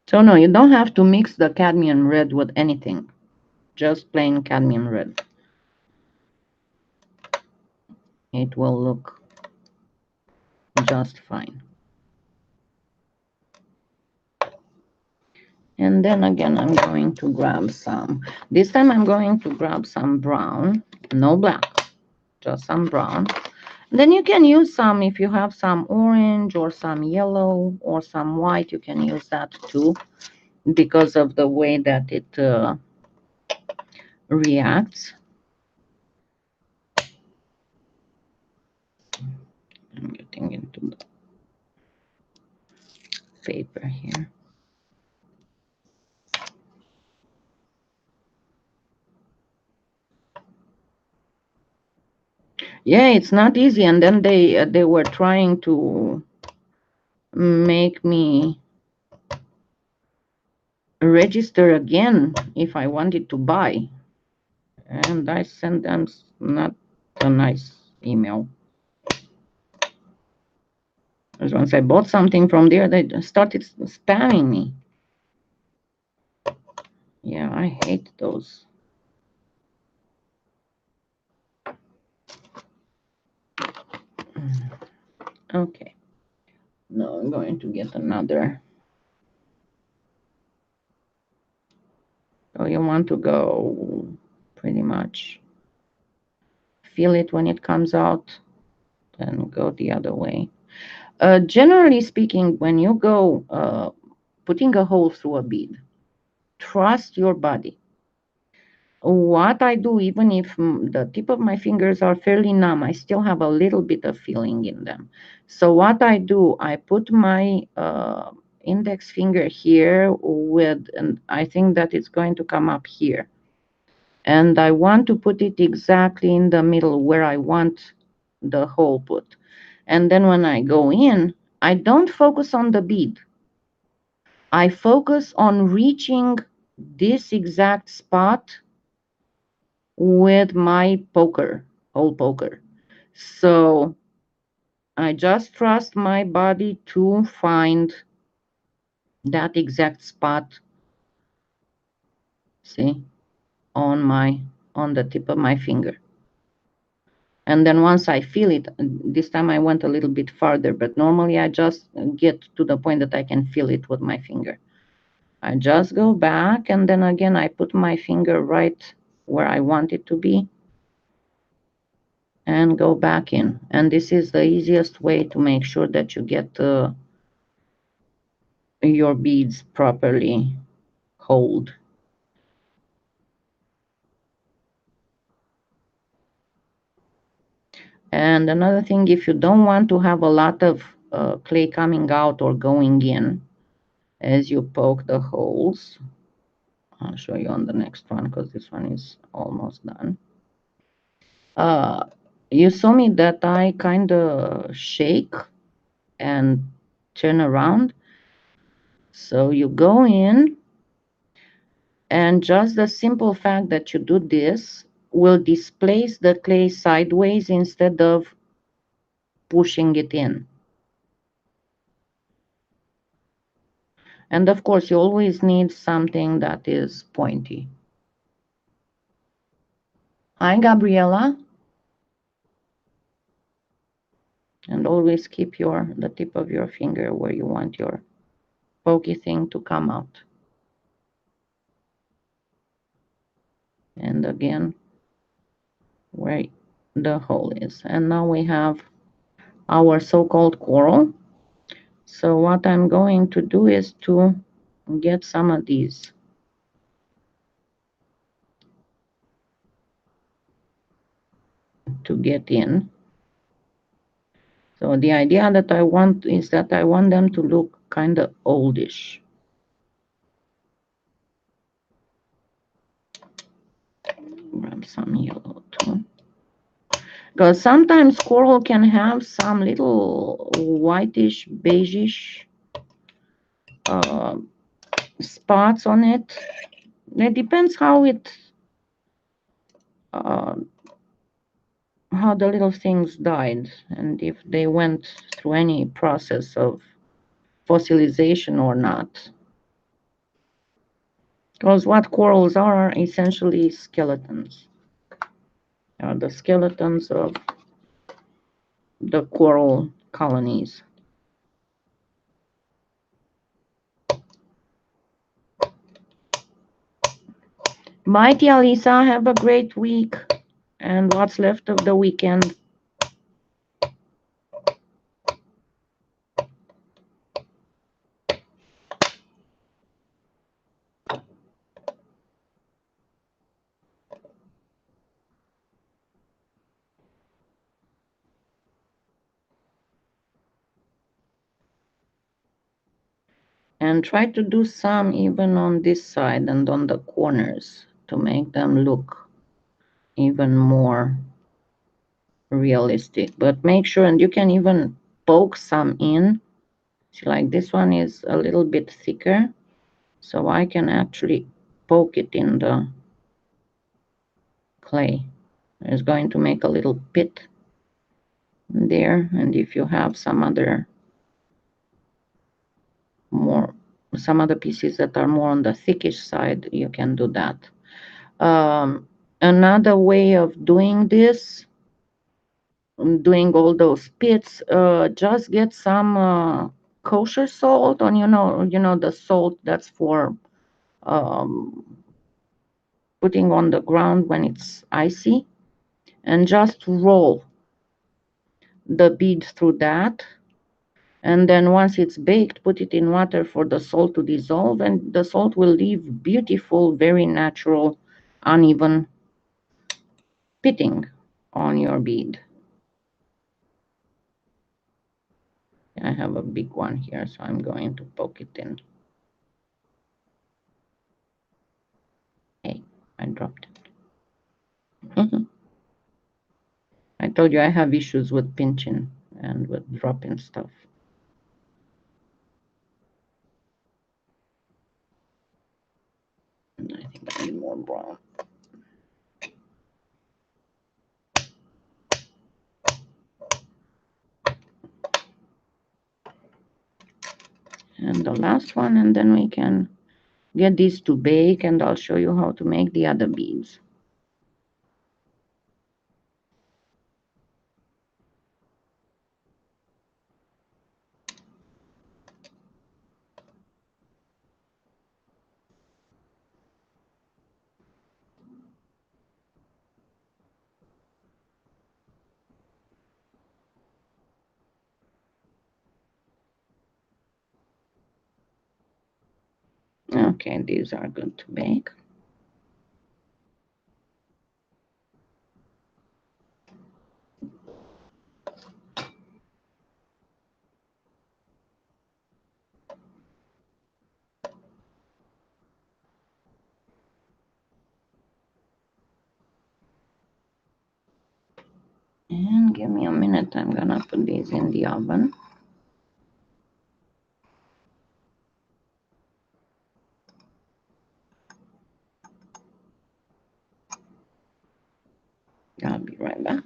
So no, you don't have to mix the cadmium red with anything. Just plain cadmium red. It will look just fine. And then again, I'm going to grab some. This time I'm going to grab some brown, no black, just some brown. Then you can use some, if you have some orange or some yellow or some white, you can use that too, because of the way that it reacts. I'm getting into the paper here. Yeah, it's not easy. And then they were trying to make me register again if I wanted to buy. And I sent them not a nice email. Because once I bought something from there, they started spamming me. Yeah, I hate those. Okay. Now I'm going to get another. So you want to go pretty much feel it when it comes out, then go the other way. Generally speaking, when you go putting a hole through a bead, trust your body. What I do, even if the tip of my fingers are fairly numb, I still have a little bit of feeling in them. So what I do, I put my index finger here with, and I think that it's going to come up here. And I want to put it exactly in the middle where I want the hole put. And then when I go in, I don't focus on the bead. I focus on reaching this exact spot with my poker, hole poker. So I just trust my body to find that exact spot, see, on the tip of my finger. And then once I feel it, this time I went a little bit farther, but normally I just get to the point that I can feel it with my finger. I just go back, and then again I put my finger right where I want it to be and go back in. And this is the easiest way to make sure that you get your beads properly hold. And another thing, if you don't want to have a lot of clay coming out or going in as you poke the holes, I'll show you on the next one because this one is almost done. You saw me that I kind of shake and turn around. So you go in, and just the simple fact that you do this will displace the clay sideways instead of pushing it in. And of course, you always need something that is pointy. Hi, Gabriella. And always keep the tip of your finger where you want your pokey thing to come out. And again, where the hole is. And now we have our so-called coral. So what I'm going to do is to get some of these. To get in. So the idea that I want is that I want them to look kind of oldish. Grab some yellow too. Because sometimes coral can have some little whitish, beigeish spots on it. It depends how how the little things died and if they went through any process of fossilization or not. Because what corals are essentially skeletons. The skeletons of the coral colonies. Bye, Tia Lisa. Have a great week and what's left of the weekend. And try to do some even on this side and on the corners to make them look even more realistic. But make sure, and you can even poke some in. See, like this one is a little bit thicker, so I can actually poke it in the clay. It's going to make a little pit there, and if you have some other pieces that are more on the thickish side, you can do that. Another way of doing this, doing all those pits, just get some kosher salt on, the salt that's for putting on the ground when it's icy, and just roll the bead through that. And then once it's baked, put it in water for the salt to dissolve, and the salt will leave beautiful, very natural, uneven pitting on your bead. I have a big one here, so I'm going to poke it in. Hey, I dropped it. I told you I have issues with pinching and with dropping stuff. And I think I need more brown. And the last one, and then we can get these to bake, and I'll show you how to make the other beads. Okay, these are good to bake. And give me a minute, I'm gonna put these in the oven. I'll be right back.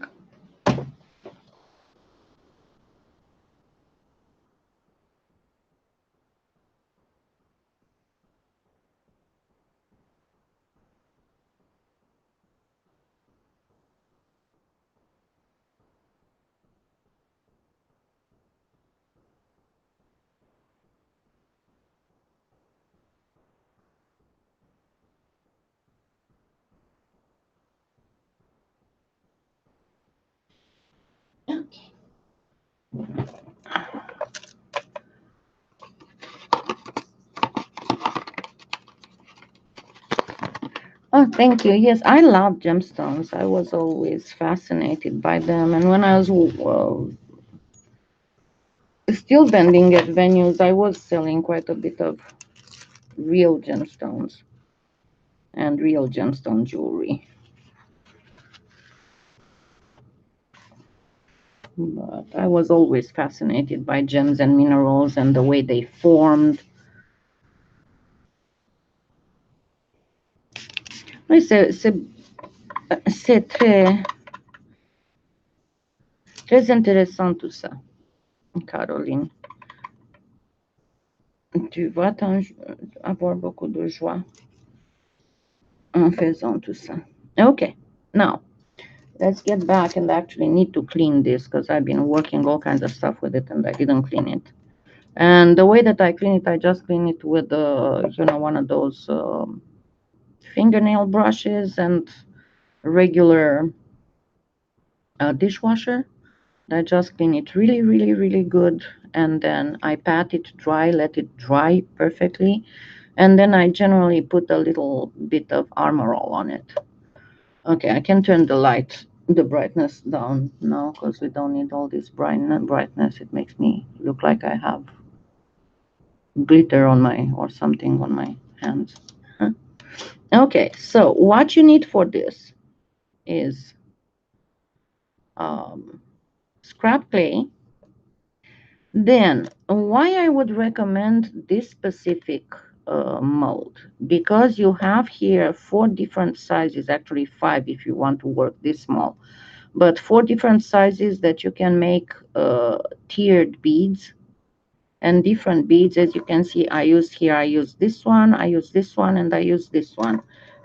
Okay. Oh, thank you. Yes, I love gemstones. I was always fascinated by them. And when I was still vending at venues, I was selling quite a bit of real gemstones and real gemstone jewelry. But I was always fascinated by gems and minerals and the way they formed. Oui, c'est très intéressant tout ça, Caroline. Tu vas avoir beaucoup de joie en faisant tout ça. Okay, now let's get back and actually need to clean this because I've been working all kinds of stuff with it and I didn't clean it. And the way that I clean it, I just clean it with, one of those fingernail brushes and regular dishwasher. I just clean it really, really, really good. And then I pat it dry, let it dry perfectly. And then I generally put a little bit of Armor All on it. Okay, I can turn the brightness down now because we don't need all this brightness. It makes me look like I have glitter on my, or something on my hands. Huh? Okay, so what you need for this is scrap clay. Then why I would recommend this specific mold, because you have here 4 different sizes, actually 5 if you want to work this small, but 4 different sizes that you can make tiered beads. And different beads, as you can see, I use this one, I use this one, and I use this one,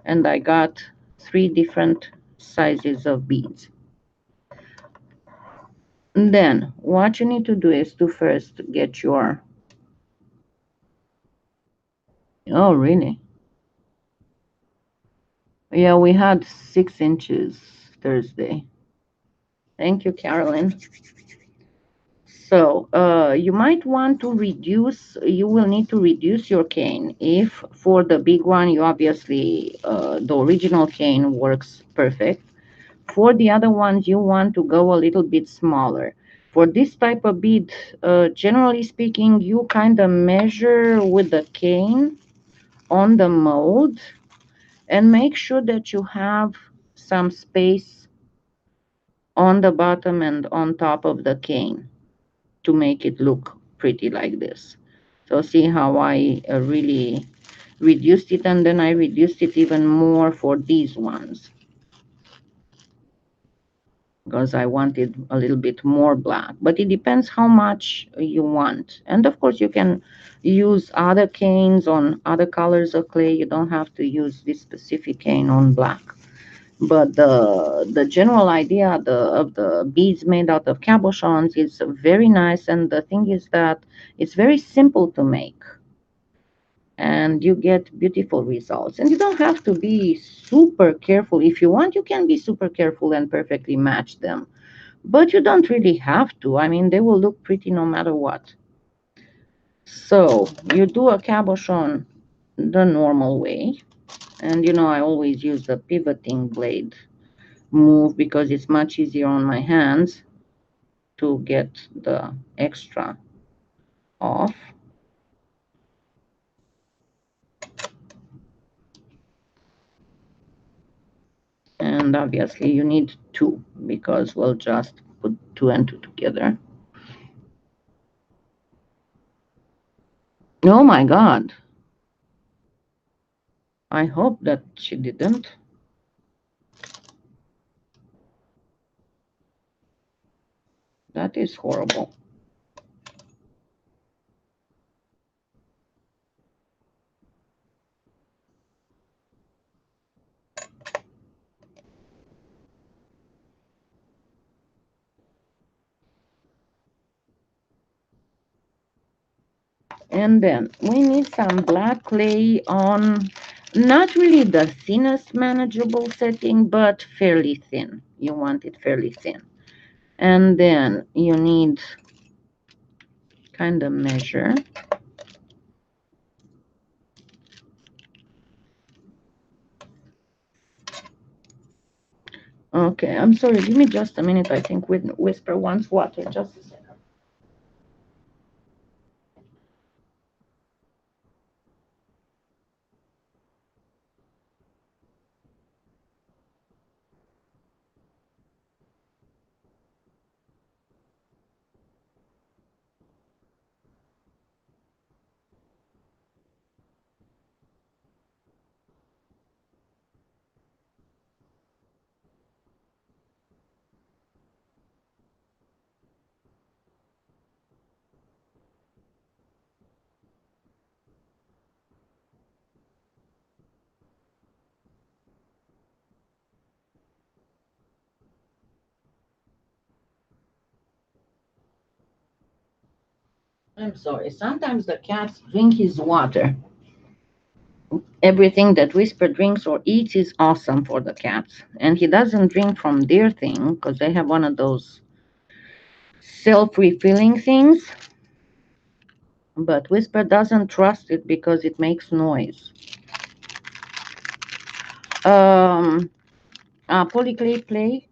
and I got 3 different sizes of beads. And then what you need to do is to first get your, oh really, yeah, we had 6 inches Thursday. Thank you, Carolyn. So you might want to reduce, you will need to reduce your cane. If for the big one, you obviously, the original cane works perfect. For the other ones, you want to go a little bit smaller. For this type of bead, generally speaking, you kind of measure with the cane on the mold and make sure that you have some space on the bottom and on top of the cane to make it look pretty like this. So see how I really reduced it, and then I reduced it even more for these ones because I wanted a little bit more black, but it depends how much you want. And of course you can use other canes on other colors of clay. You don't have to use this specific cane on black. But the general idea of the beads made out of cabochons is very nice, and the thing is that it's very simple to make, and you get beautiful results. And you don't have to be super careful. If you want, you can be super careful and perfectly match them, but you don't really have to. I mean, they will look pretty no matter what. So you do a cabochon the normal way, and you know I always use the pivoting blade move because it's much easier on my hands to get the extra off. And obviously you need 2 because we'll just put 2 and 2 together. Oh my God. I hope that she didn't. That is horrible. And then we need some black clay on not really the thinnest manageable setting, but fairly thin. You want it fairly thin. And then you need kind of measure. Okay, I'm sorry. Give me just a minute. I think Whisper wants water. Just a second. I'm sorry. Sometimes the cats drink his water. Everything that Whisper drinks or eats is awesome for the cats. And he doesn't drink from their thing because they have one of those self-refilling things. But Whisper doesn't trust it because it makes noise. Polyclayplay.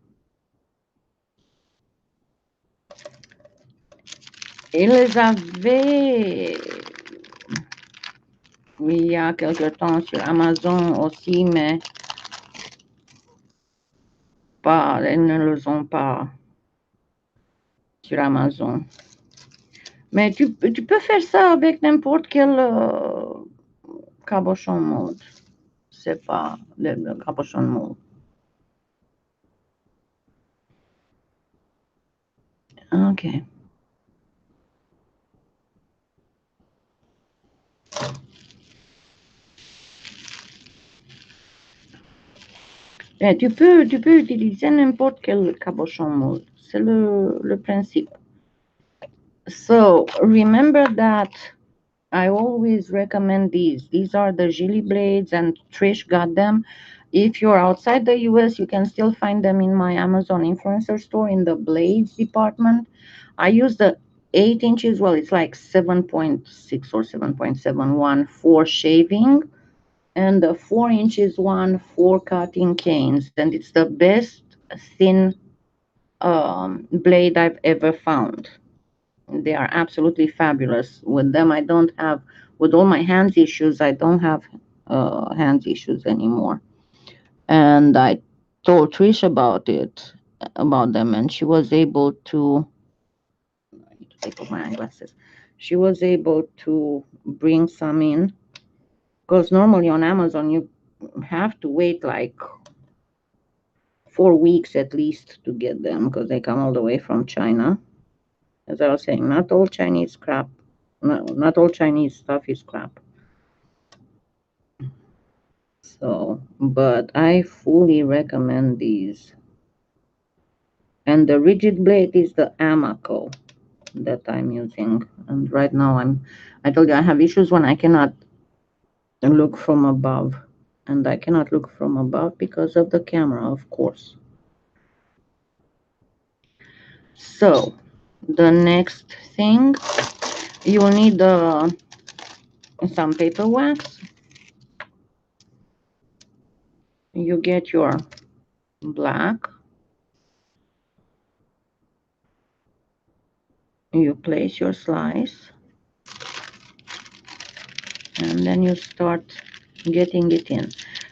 Elizabeth. il y a quelque temps sur Amazon aussi, mais pas, elles ne le ont pas sur Amazon. Mais tu peux faire ça avec n'importe quel cabochon mold. C'est pas le cabochon mold. Ok. Et tu peux utiliser n'importe quel cabochon mold. C'est le principe. So remember that I always recommend these. These are the Gilly blades, and Trish got them. If you're outside the US, you can still find them in my Amazon influencer store in the blades department. I use the 8 inches, well, it's like 7.6 or 7.71 for shaving, and the 4 inches one for cutting canes. And it's the best thin blade I've ever found. They are absolutely fabulous. With them, I don't have, with all my hands issues, I don't have hands issues anymore. And I told Trish about them, and she was able to, I need to take off my eyeglasses. She was able to bring some in, because normally on Amazon, you have to wait like 4 weeks at least to get them, because they come all the way from China. As I was saying, not all Chinese crap, not all Chinese stuff is crap. So, but I fully recommend these. And the rigid blade is the Amaco that I'm using. And right now I told you I have issues when I cannot look from above. And I cannot look from above because of the camera, of course. So, the next thing, you will need some paper wax. You get your black. You place your slice. And then you start getting it in.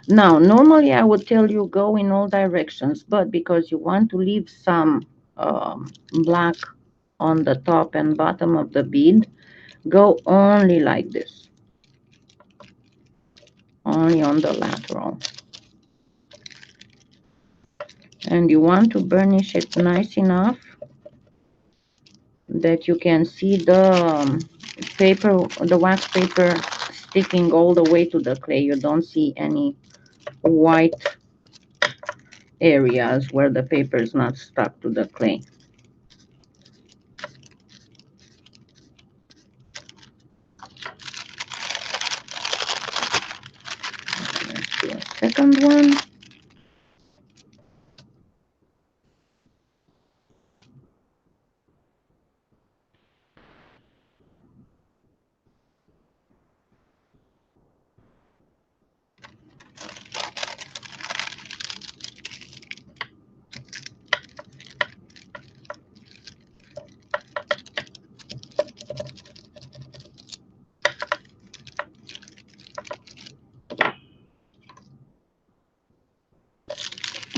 Now, normally I would tell you go in all directions, but because you want to leave some black on the top and bottom of the bead, go only like this, only on the lateral. And you want to burnish it nice enough that you can see the paper, the wax paper sticking all the way to the clay. You don't see any white areas where the paper is not stuck to the clay. Let's do a second one.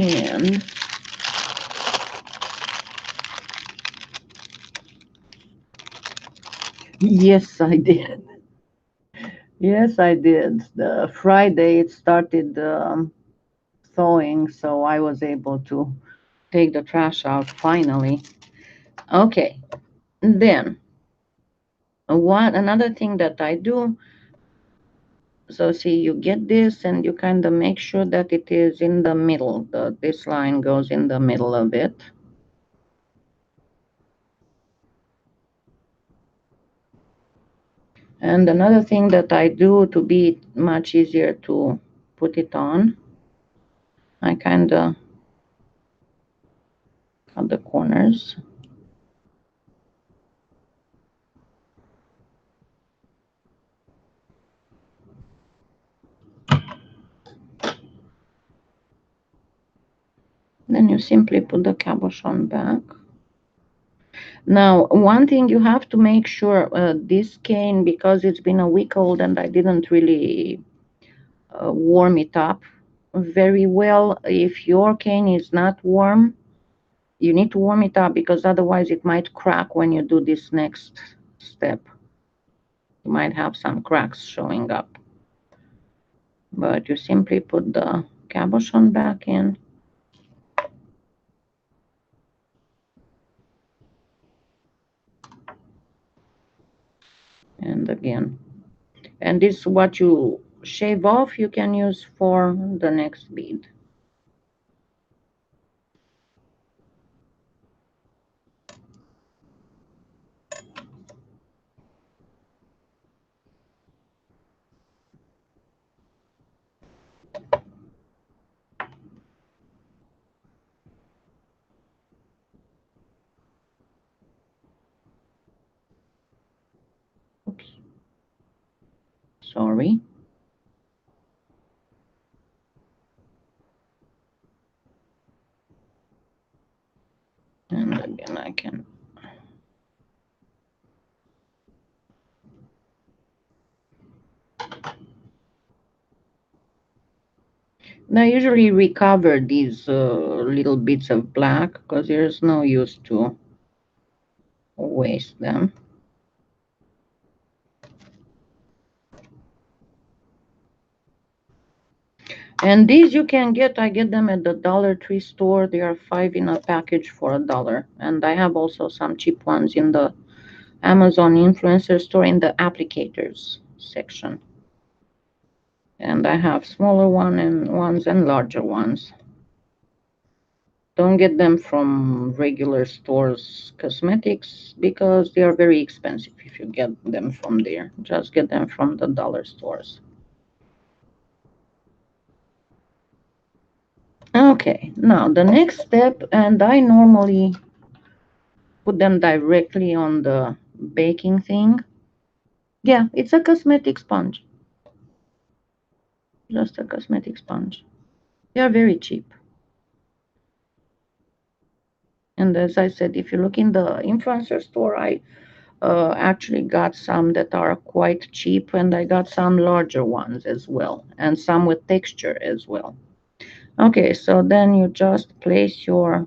And yes, I did. Yes, I did. The Friday it started thawing, so I was able to take the trash out finally. Okay, then another thing that I do, so see, you get this and you kind of make sure that it is in the middle. This line goes in the middle of it. And another thing that I do to be much easier to put it on, I kind of cut the corners. Then you simply put the cabochon back. Now, one thing you have to make sure, this cane, because it's been a week old and I didn't really warm it up very well. If your cane is not warm, you need to warm it up, because otherwise it might crack when you do this next step. You might have some cracks showing up. But you simply put the cabochon back in. And again, and this, what you shave off, you can use for the next bead. Oops, sorry. And again, I can. Now, I usually recover these little bits of black, because there's no use to waste them. And these you can get, I get them at the Dollar Tree store. They are 5 in a package for $1. And I have also some cheap ones in the Amazon influencer store in the applicators section. And I have smaller ones and larger ones. Don't get them from regular stores cosmetics, because they are very expensive if you get them from there. Just get them from the dollar stores. Okay, now the next step, and I normally put them directly on the baking thing. Yeah, it's a cosmetic sponge. Just a cosmetic sponge. They are very cheap. And as I said, if you look in the influencer store, I actually got some that are quite cheap, and I got some larger ones as well, and some with texture as well. Okay, so then you just place your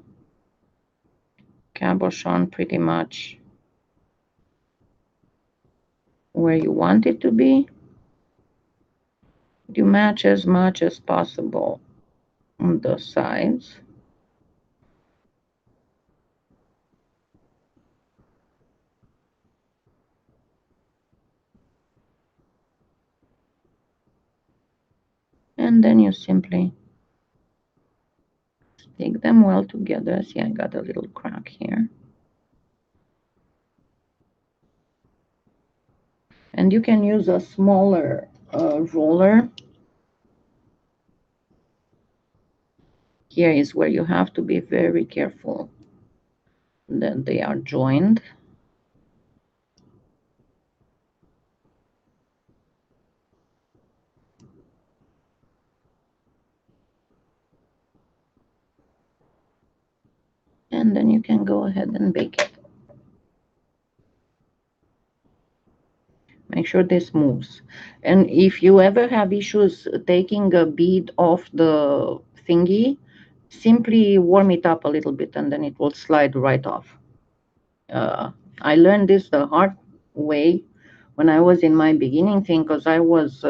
cabochon pretty much where you want it to be. You match as much as possible on the sides. And then you simply stick them well together. See, I got a little crack here. And you can use a smaller roller. Here is where you have to be very careful that they are joined. And then you can go ahead and bake it. Make sure this moves. And if you ever have issues taking a bead off the thingy, simply warm it up a little bit and then it will slide right off. I learned this the hard way when I was in my beginning thing, because I was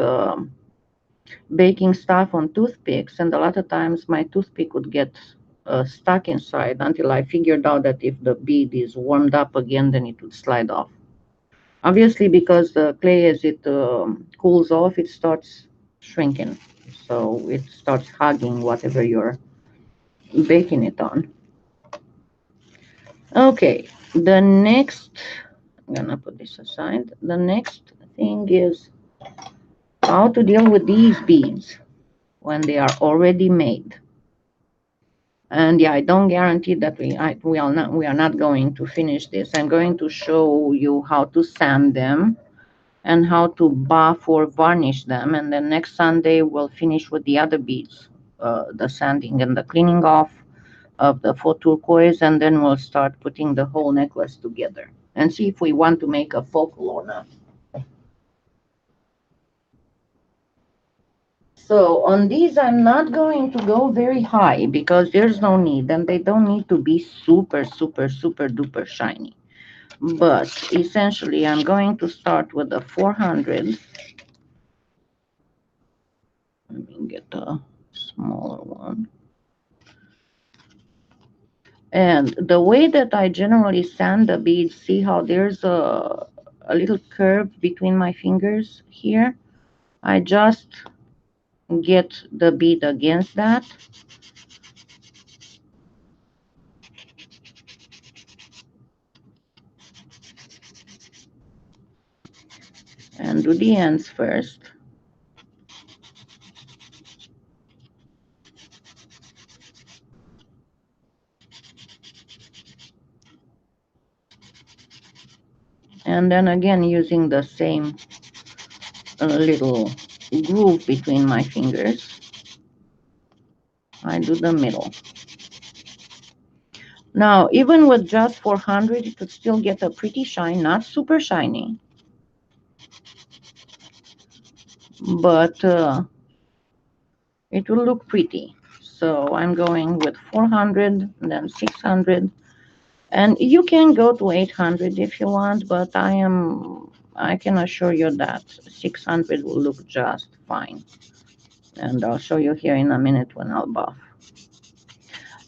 baking stuff on toothpicks, and a lot of times my toothpick would get stuck inside, until I figured out that if the bead is warmed up again, then it would slide off. Obviously, because the clay, as it cools off, it starts shrinking. So it starts hugging whatever you're baking it on. Okay, the next, I'm gonna put this aside. The next thing is how to deal with these beads when they are already made. And yeah, I don't guarantee that we are not going to finish this. I'm going to show you how to sand them and how to buff or varnish them. And then next Sunday, we'll finish with the other beads, the sanding and the cleaning off. of the faux turquoise, and then we'll start putting the whole necklace together and see if we want to make a faux or not. So on these, I'm not going to go very high because there's no need, and they don't need to be super, super, super duper shiny. But essentially, I'm going to start with the 400. Let me get a smaller one. And the way that I generally sand the beads, see how there's a little curve between my fingers here? I just get the bead against that and do the ends first. And then again using the same little groove between my fingers, I do the middle. Now, even with just 400, you could still get a pretty shine, not super shiny, but it will look pretty. So I'm going with 400, then 600, and you can go to 800 if you want, but I can assure you that 600 will look just fine. And I'll show you here in a minute when I'll buff.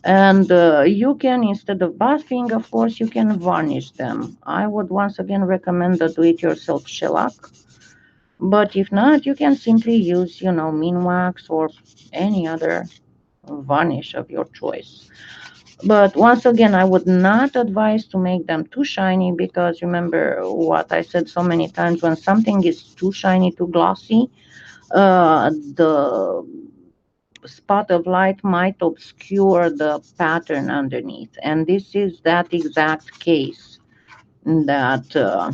And you can, instead of buffing, of course, you can varnish them. I would once again recommend the do-it-yourself shellac. But if not, you can simply use, mean wax or any other varnish of your choice. But once again, I would not advise to make them too shiny because remember what I said so many times, when something is too shiny, too glossy, the spot of light might obscure the pattern underneath. And this is that exact case that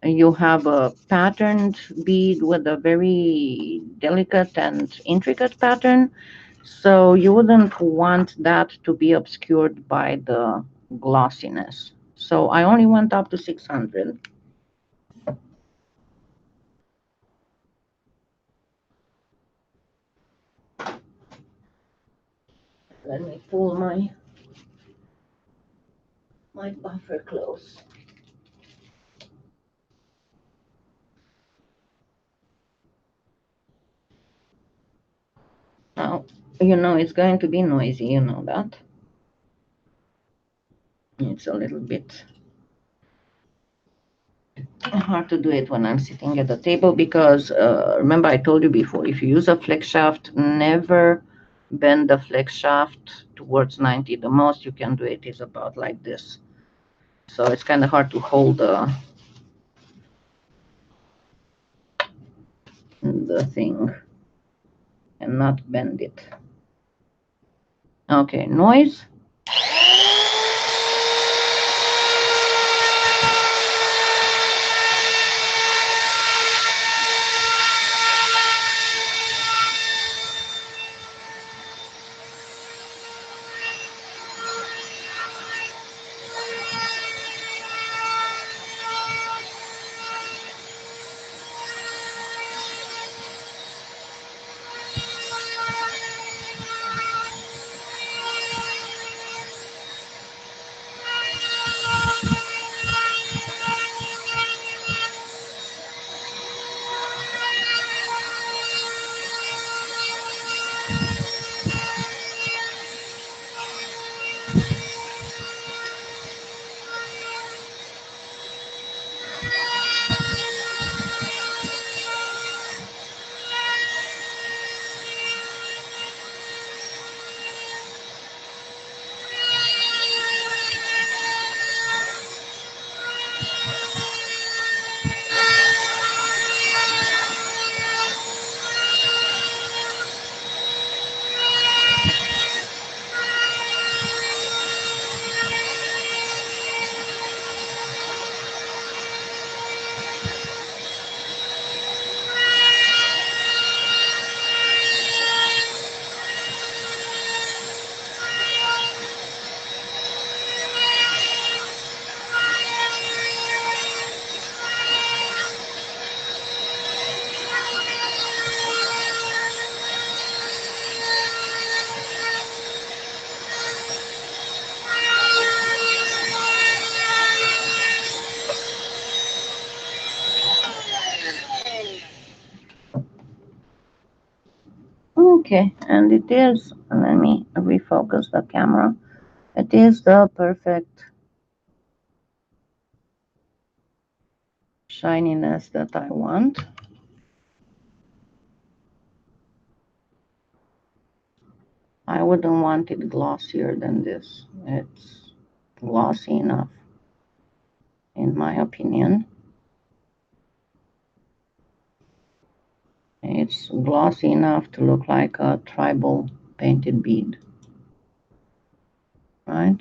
you have a patterned bead with a very delicate and intricate pattern. So you wouldn't want that to be obscured by the glossiness. So I only went up to 600. Let me pull my buffer close. Now, it's going to be noisy, you know that. It's a little bit hard to do it when I'm sitting at the table because remember I told you before, if you use a flex shaft, never bend the flex shaft towards 90. The most you can do it is about like this. So it's kind of hard to hold the thing and not bend it. Okay, noise. Okay, and it is, let me refocus the camera. It is the perfect shininess that I want. I wouldn't want it glossier than this. It's glossy enough, in my opinion. It's glossy enough to look like a tribal painted bead, right?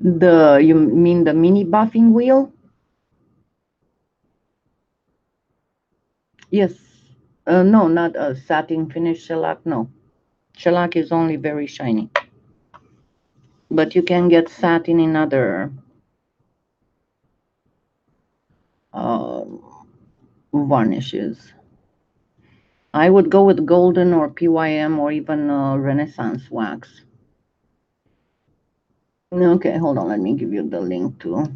You mean the mini buffing wheel? Yes. No, not a satin finish shellac, no. Shellac is only very shiny. But you can get satin in other uh, varnishes. I would go with golden or PYM or even Renaissance wax. Okay, hold on. Let me give you the link too.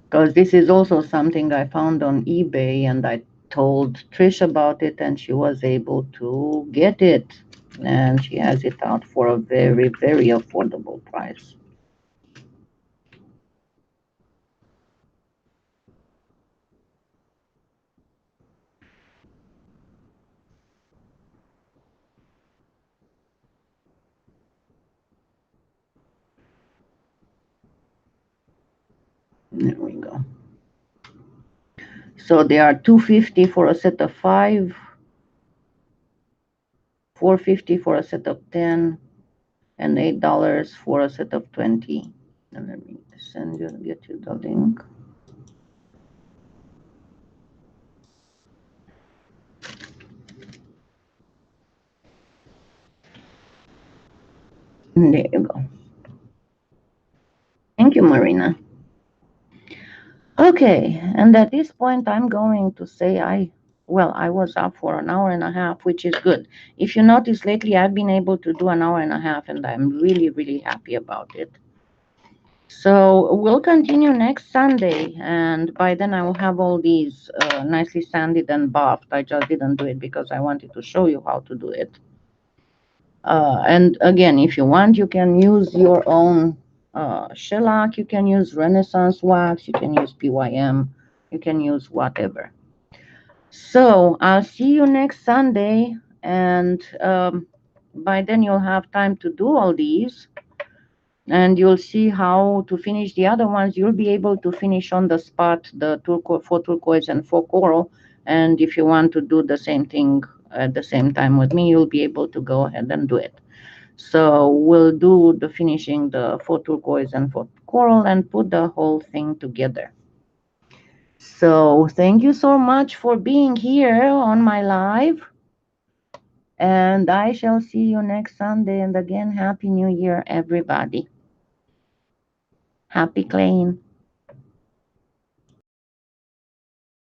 Because this is also something I found on eBay and I told Trish about it and she was able to get it. And she has it out for a very, very affordable price. There we go. So they are $250 for a set of 5, $450 for a set of 10, and $8 for a set of 20. And let me get you the link. There you go. Thank you, Marina. Okay, and at this point, I'm going to say I was up for an hour and a half, which is good. If you notice lately, I've been able to do an hour and a half, and I'm really, really happy about it. So we'll continue next Sunday, and by then I will have all these nicely sanded and buffed. I just didn't do it because I wanted to show you how to do it. And again, if you want, you can use your own shellac, you can use Renaissance wax, you can use PYM, you can use whatever. So I'll see you next Sunday, and by then you'll have time to do all these, and you'll see how to finish the other ones. You'll be able to finish on the spot the for turquoise and for coral, and if you want to do the same thing at the same time with me, you'll be able to go ahead and do it. So we'll do the finishing the faux turquoise and faux coral and put the whole thing together. So thank you so much for being here on my live. And I shall see you next Sunday. And again, Happy New Year, everybody. Happy claying.